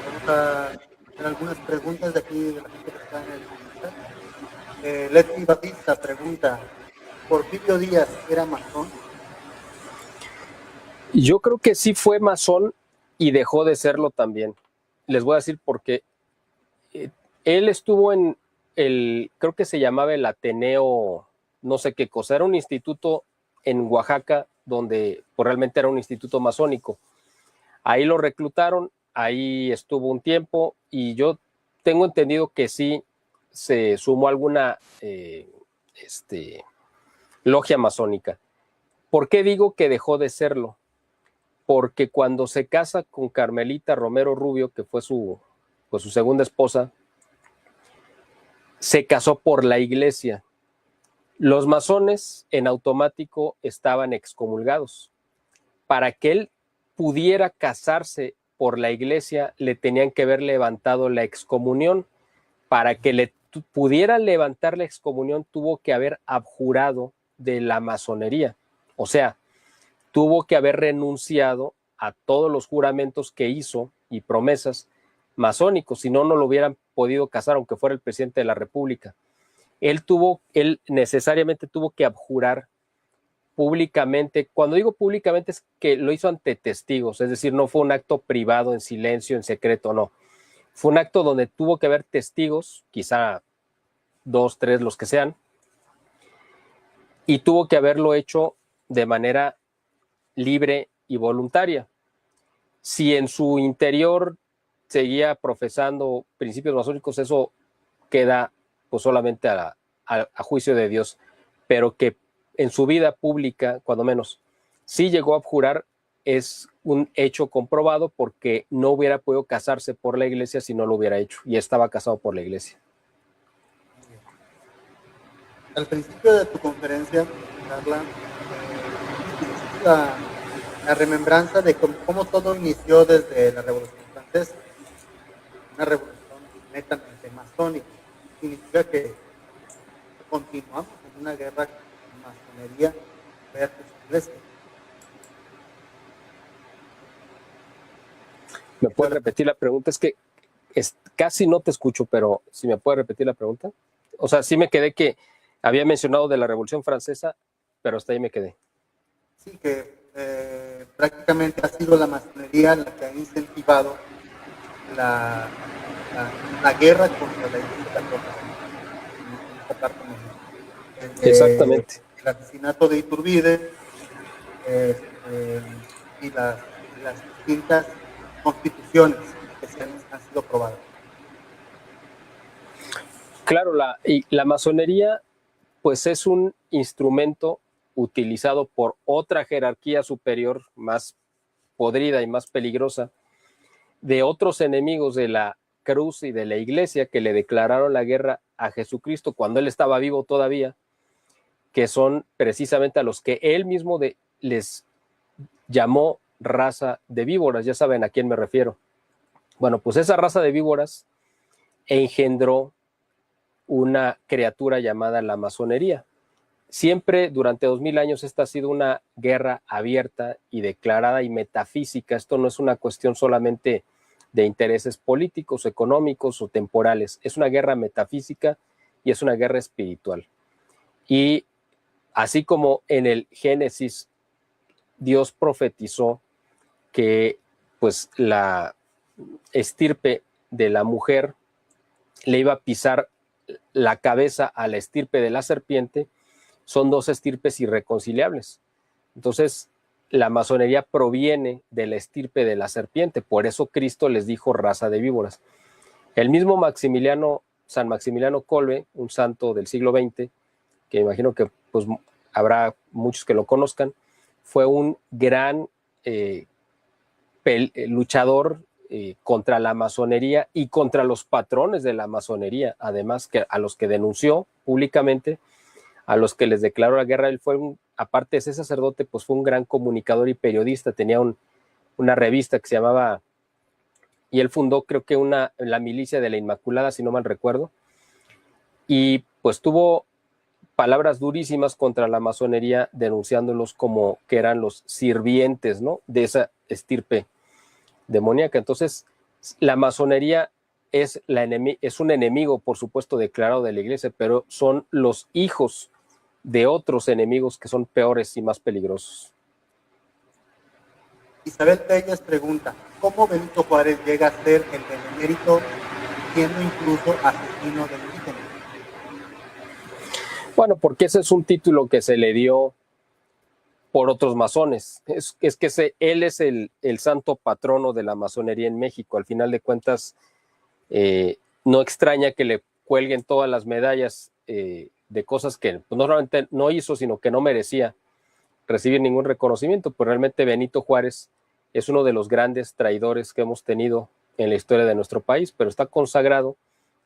Vamos a hacer algunas preguntas de aquí de la gente que está en el chat. Leti Batista pregunta, ¿Porfirio Díaz era masón? Yo creo que sí fue masón y dejó de serlo también. Les voy a decir por qué. Él estuvo en creo que se llamaba el Ateneo, no sé qué cosa, era un instituto en Oaxaca, donde pues, realmente era un instituto masónico. Ahí lo reclutaron, ahí estuvo un tiempo, y yo tengo entendido que sí se sumó a alguna logia masónica. ¿Por qué digo que dejó de serlo? Porque cuando se casa con Carmelita Romero Rubio, que fue su segunda esposa, se casó por la iglesia. Los masones en automático estaban excomulgados. Para que él pudiera casarse por la iglesia, le tenían que haber levantado la excomunión. Para que le pudiera levantar la excomunión, tuvo que haber abjurado de la masonería. O sea, tuvo que haber renunciado a todos los juramentos que hizo y promesas masónicos, si no, no lo hubieran podido casar, aunque fuera el presidente de la República. Él necesariamente tuvo que abjurar públicamente. Cuando digo públicamente es que lo hizo ante testigos, es decir, no fue un acto privado, en silencio, en secreto, no. Fue un acto donde tuvo que haber testigos, quizá 2, 3, los que sean, y tuvo que haberlo hecho de manera libre y voluntaria. Si en su interior seguía profesando principios masónicos, eso queda pues solamente a juicio de Dios, pero que en su vida pública, cuando menos, sí llegó a abjurar, es un hecho comprobado, porque no hubiera podido casarse por la iglesia si no lo hubiera hecho, y estaba casado por la iglesia. Al principio de tu conferencia, Carla, la remembranza de cómo todo inició desde la Revolución Francesa, una revolución netamente masónica. Significa que continuamos en una guerra con masonería versus iglesia. ¿Me puedes repetir la pregunta? Es que casi no te escucho, pero si me puedes repetir la pregunta. O sea, sí me quedé que había mencionado de la Revolución Francesa, pero hasta ahí me quedé. Sí, que prácticamente ha sido la masonería la que ha incentivado la guerra contra la Iglesia Católica en esta parte de México. Exactamente. El asesinato de Iturbide, y las distintas constituciones que han sido aprobadas. Claro, la masonería pues es un instrumento utilizado por otra jerarquía superior más podrida y más peligrosa de otros enemigos de la cruz y de la iglesia que le declararon la guerra a Jesucristo cuando él estaba vivo todavía, que son precisamente a los que él mismo les llamó raza de víboras. Ya saben a quién me refiero. Bueno, pues esa raza de víboras engendró una criatura llamada la masonería. Siempre durante 2000 años esta ha sido una guerra abierta y declarada y metafísica. Esto no es una cuestión solamente de intereses políticos, económicos o temporales. Es una guerra metafísica y es una guerra espiritual. Y así como en el Génesis Dios profetizó que pues la estirpe de la mujer le iba a pisar la cabeza a la estirpe de la serpiente, son dos estirpes irreconciliables. Entonces, la masonería proviene de la estirpe de la serpiente, por eso Cristo les dijo raza de víboras. El mismo San Maximiliano Kolbe, un santo del siglo XX, que imagino que pues, habrá muchos que lo conozcan, fue un gran luchador contra la masonería y contra los patrones de la masonería, además que a los que denunció públicamente, a los que les declaró la guerra. Él fue, aparte de ser sacerdote, pues fue un gran comunicador y periodista, tenía una revista que se llamaba, y él fundó creo que la Milicia de la Inmaculada, si no mal recuerdo, y pues tuvo palabras durísimas contra la masonería, denunciándolos como que eran los sirvientes, ¿no?, de esa estirpe demoníaca. Entonces, la masonería es un enemigo, por supuesto, declarado de la iglesia, pero son los hijos de otros enemigos que son peores y más peligrosos. Isabel Telles pregunta, ¿cómo Benito Juárez llega a ser el benemérito siendo incluso asesino de indígenas? Bueno, porque ese es un título que se le dio por otros masones. Es que él es el santo patrono de la masonería en México. Al final de cuentas, no extraña que le cuelguen todas las medallas de cosas que pues, no solamente no hizo, sino que no merecía recibir ningún reconocimiento. Pues realmente Benito Juárez es uno de los grandes traidores que hemos tenido en la historia de nuestro país, pero está consagrado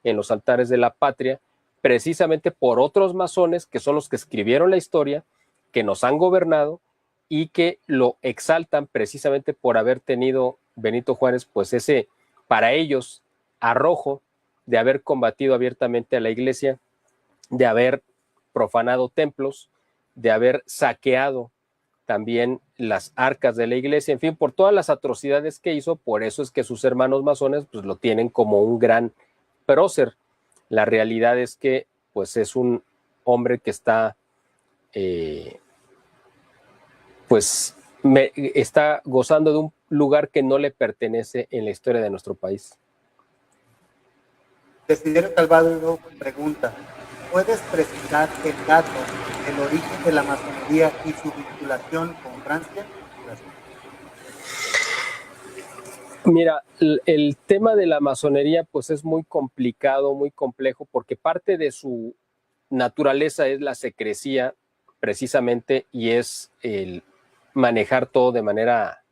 en los altares de la patria precisamente por otros masones que son los que escribieron la historia, que nos han gobernado y que lo exaltan precisamente por haber tenido Benito Juárez, pues ese, para ellos, arrojo de haber combatido abiertamente a la iglesia, de haber profanado templos, de haber saqueado también las arcas de la iglesia, en fin, por todas las atrocidades que hizo. Por eso es que sus hermanos masones pues lo tienen como un gran prócer. La realidad es que pues es un hombre que está está gozando de un lugar que no le pertenece en la historia de nuestro país. Desiderio Calvado pregunta, ¿puedes precisar el dato del origen de la masonería y su vinculación con Francia? Gracias. Mira, el tema de la masonería pues es muy complicado, muy complejo, porque parte de su naturaleza es la secrecía precisamente y es el manejar todo de manera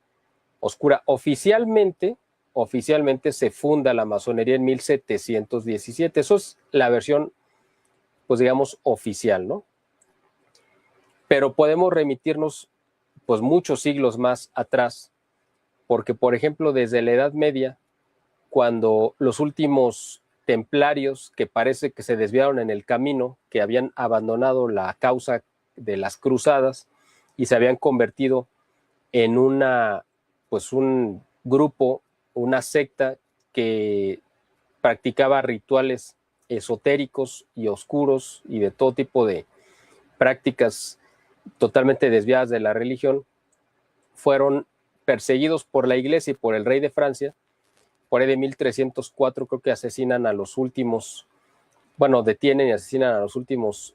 oscura. Oficialmente se funda la masonería en 1717. Eso es la versión, pues digamos, oficial, ¿no? Pero podemos remitirnos pues muchos siglos más atrás, porque, por ejemplo, desde la Edad Media, cuando los últimos templarios que parece que se desviaron en el camino, que habían abandonado la causa de las cruzadas y se habían convertido en un grupo, una secta que practicaba rituales esotéricos y oscuros y de todo tipo de prácticas totalmente desviadas de la religión, fueron perseguidos por la iglesia y por el rey de Francia. Por ahí de 1304 creo que asesinan a los últimos, detienen y asesinan a los últimos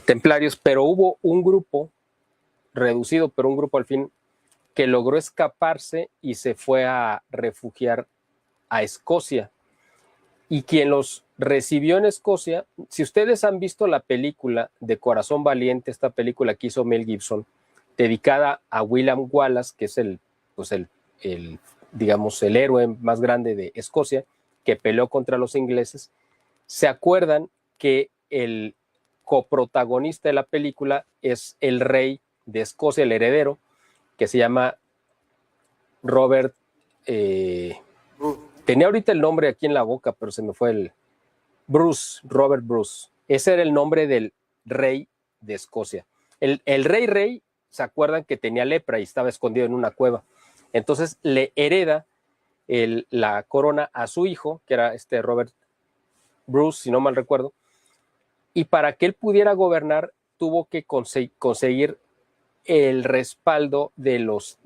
templarios, pero hubo un grupo reducido, pero un grupo al fin que logró escaparse y se fue a refugiar a Escocia. Y quien los recibió en Escocia, si ustedes han visto la película de Corazón Valiente, esta película que hizo Mel Gibson, dedicada a William Wallace, que es digamos, el héroe más grande de Escocia, que peleó contra los ingleses, se acuerdan que el coprotagonista de la película es el rey de Escocia, el heredero, que se llama Robert, tenía ahorita el nombre aquí en la boca, pero se me fue Robert Bruce. Ese era el nombre del rey de Escocia. El rey, ¿se acuerdan que tenía lepra y estaba escondido en una cueva? Entonces le hereda la corona a su hijo, que era Robert Bruce, si no mal recuerdo, y para que él pudiera gobernar tuvo que conseguir el respaldo de los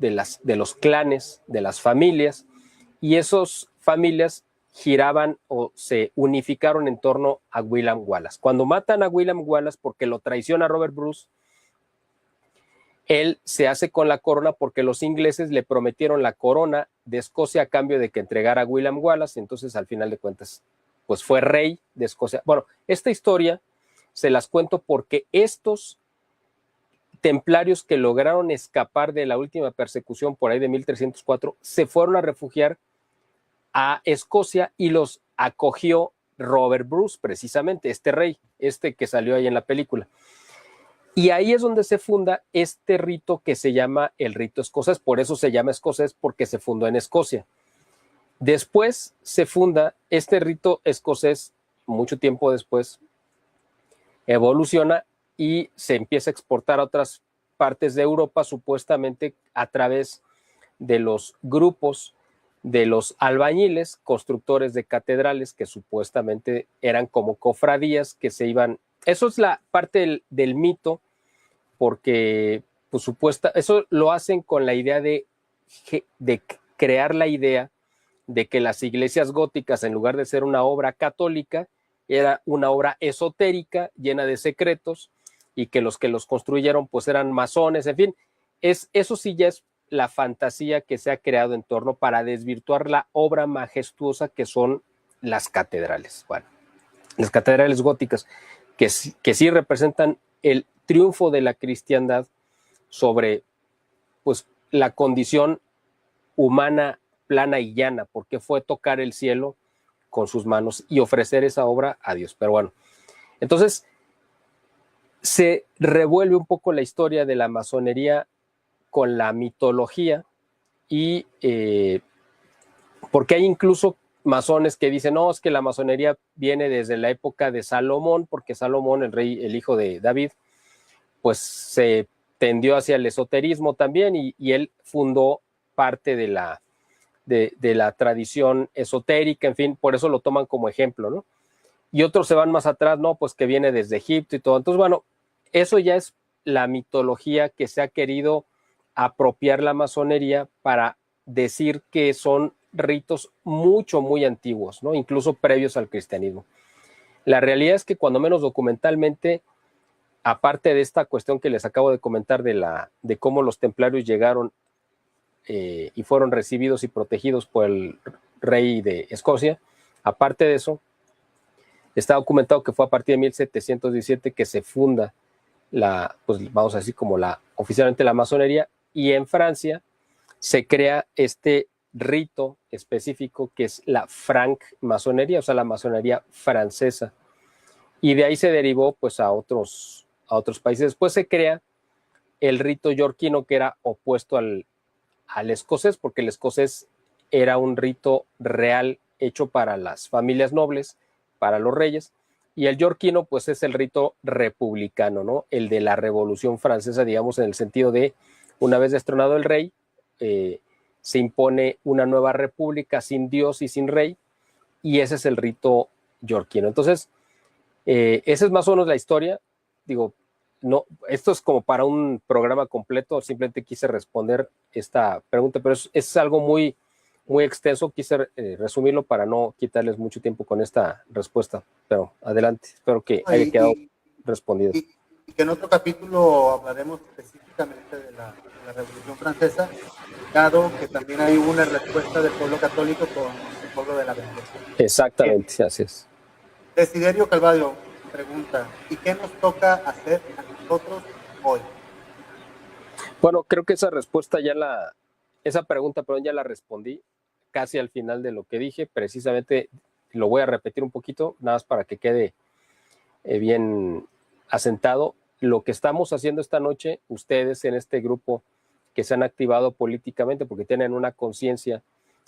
clanes, de las familias, y esas familias giraban o se unificaron en torno a William Wallace. Cuando matan a William Wallace porque lo traiciona Robert Bruce, él se hace con la corona porque los ingleses le prometieron la corona de Escocia a cambio de que entregara a William Wallace, entonces al final de cuentas pues fue rey de Escocia. Bueno, esta historia se las cuento porque estos templarios que lograron escapar de la última persecución por ahí de 1304 se fueron a refugiar a Escocia y los acogió Robert Bruce, precisamente, este rey, que salió ahí en la película. Y ahí es donde se funda este rito que se llama el rito escocés, por eso se llama escocés, porque se fundó en Escocia. Después se funda este rito escocés, mucho tiempo después, evoluciona y se empieza a exportar a otras partes de Europa, supuestamente a través de los grupos de los albañiles, constructores de catedrales, que supuestamente eran como cofradías que se iban. Eso es la parte del mito, porque pues eso lo hacen con la idea de crear la idea de que las iglesias góticas, en lugar de ser una obra católica, era una obra esotérica, llena de secretos, y que los construyeron pues eran masones, en fin, eso sí ya es la fantasía que se ha creado en torno para desvirtuar la obra majestuosa que son las catedrales. Bueno, las catedrales góticas, que sí representan el triunfo de la cristiandad sobre pues la condición humana plana y llana, porque fue tocar el cielo con sus manos y ofrecer esa obra a Dios. Pero bueno, entonces se revuelve un poco la historia de la masonería con la mitología y porque hay incluso masones que dicen, no, es que la masonería viene desde la época de Salomón, porque Salomón, el hijo de David, pues se tendió hacia el esoterismo también y él fundó parte de la tradición esotérica, en fin, por eso lo toman como ejemplo, ¿no? Y otros se van más atrás, no, pues que viene desde Egipto y todo. Entonces, bueno, eso ya es la mitología que se ha querido apropiar la masonería para decir que son ritos muy antiguos, ¿no? Incluso previos al cristianismo. La realidad es que cuando menos documentalmente, aparte de esta cuestión que les acabo de comentar de cómo los templarios llegaron y fueron recibidos y protegidos por el rey de Escocia, aparte de eso, está documentado que fue a partir de 1717 que se funda pues vamos a decir como oficialmente la masonería, y en Francia se crea este rito específico que es la francmasonería, o sea, la masonería francesa, y de ahí se derivó pues a otros países. Después se crea el rito yorquino, que era opuesto al escocés, porque el escocés era un rito real hecho para las familias nobles, para los reyes, y el yorquino pues es el rito republicano, ¿no? El de la Revolución Francesa, digamos, en el sentido de una vez destronado el rey, se impone una nueva república sin Dios y sin rey, y ese es el rito yorquino. Entonces, esa es más o menos la historia. Digo, no, esto es como para un programa completo, simplemente quise responder esta pregunta, pero es algo muy extenso, quise resumirlo para no quitarles mucho tiempo con esta respuesta, pero adelante, espero que haya quedado respondido. y que en otro capítulo hablaremos específicamente de la Revolución Francesa, dado que también hay una respuesta del pueblo católico con el pueblo de la Vendetta. Exactamente, así es. Desiderio Calvario pregunta, ¿y qué nos toca hacer a nosotros hoy? Bueno, creo que esa pregunta, ya la respondí casi al final de lo que dije. Precisamente lo voy a repetir un poquito, nada más para que quede bien asentado. Lo que estamos haciendo esta noche, ustedes en este grupo que se han activado políticamente porque tienen una conciencia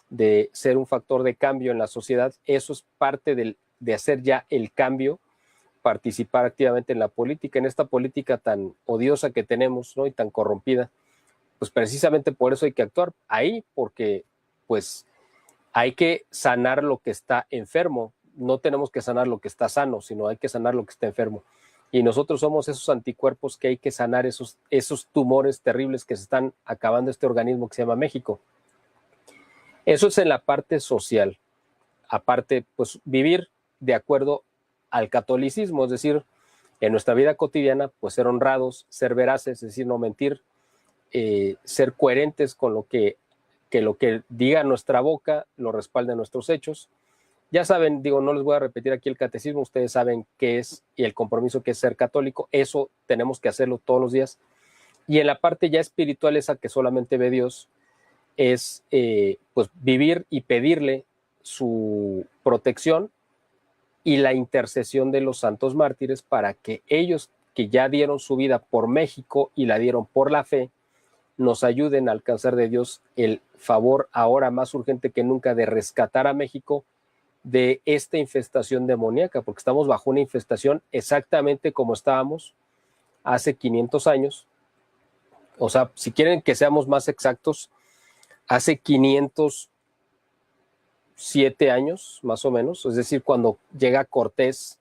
de ser un factor de cambio en la sociedad, eso es parte de hacer ya el cambio, participar activamente en la política, en esta política tan odiosa que tenemos, ¿no? Y tan corrompida. Pues precisamente por eso hay que actuar ahí, porque pues hay que sanar lo que está enfermo. No tenemos que sanar lo que está sano, sino hay que sanar lo que está enfermo. Y nosotros somos esos anticuerpos que hay que sanar, esos tumores terribles que se están acabando este organismo que se llama México. Eso es en la parte social. Aparte, pues vivir de acuerdo al catolicismo, es decir, en nuestra vida cotidiana, pues ser honrados, ser veraces, es decir, no mentir, ser coherentes con lo que diga nuestra boca lo respalden nuestros hechos. Ya saben, digo, no les voy a repetir aquí el catecismo, ustedes saben qué es y el compromiso que es ser católico, eso tenemos que hacerlo todos los días. Y en la parte ya espiritual, esa que solamente ve Dios, es pues vivir y pedirle su protección y la intercesión de los santos mártires para que ellos que ya dieron su vida por México y la dieron por la fe, nos ayuden a alcanzar de Dios el favor ahora más urgente que nunca de rescatar a México de esta infestación demoníaca, porque estamos bajo una infestación exactamente como estábamos hace 500 años. O sea, si quieren que seamos más exactos, hace 507 años, más o menos, es decir, cuando llega Cortés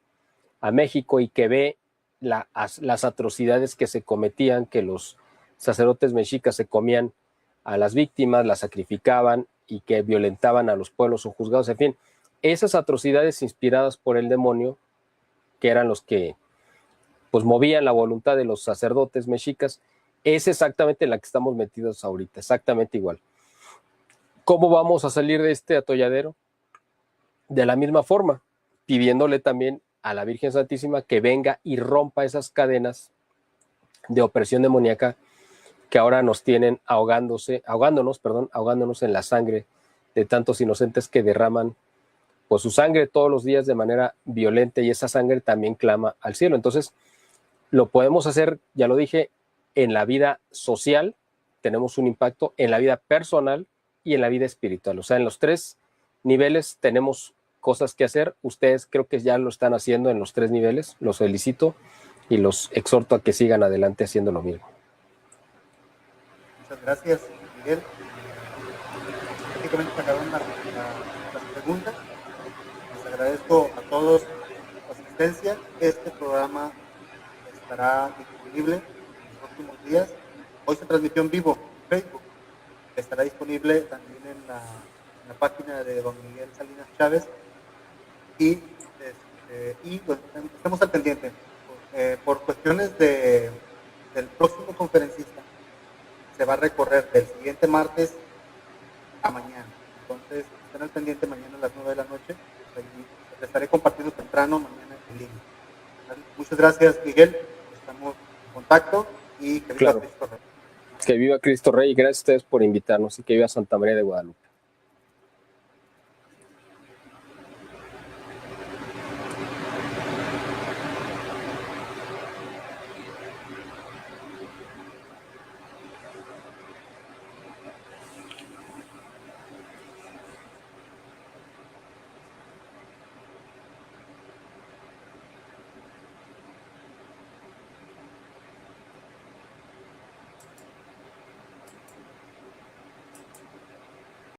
a México y que ve las atrocidades que se cometían, que los sacerdotes mexicas se comían a las víctimas, las sacrificaban y que violentaban a los pueblos juzgados, en fin, esas atrocidades inspiradas por el demonio, que eran los que pues movían la voluntad de los sacerdotes mexicas, es exactamente en la que estamos metidos ahorita, exactamente igual. ¿Cómo vamos a salir de este atolladero? De la misma forma, pidiéndole también a la Virgen Santísima que venga y rompa esas cadenas de opresión demoníaca que ahora nos tienen ahogándonos en la sangre de tantos inocentes que derraman pues su sangre todos los días de manera violenta, y esa sangre también clama al cielo. Entonces, lo podemos hacer, ya lo dije, en la vida social, tenemos un impacto en la vida personal y en la vida espiritual. O sea, en los tres niveles tenemos cosas que hacer. Ustedes creo que ya lo están haciendo en los tres niveles. Los felicito y los exhorto a que sigan adelante haciendo lo mismo. Muchas gracias, Miguel. Prácticamente se acabaron las preguntas. Les agradezco a todos su asistencia. Este programa estará disponible en los próximos días. Hoy se transmitió en vivo en Facebook. Estará disponible también en la página de don Miguel Salinas Chávez. Y bueno, estamos al pendiente. Por cuestiones del próximo conferencista, se va a recorrer del siguiente martes a mañana. Entonces, estén al pendiente mañana a las 9 de la noche. Les estaré compartiendo temprano mañana en línea. Muchas gracias, Miguel. Estamos en contacto y que viva Cristo Rey. Que viva Cristo Rey, y gracias a ustedes por invitarnos, y que viva Santa María de Guadalupe.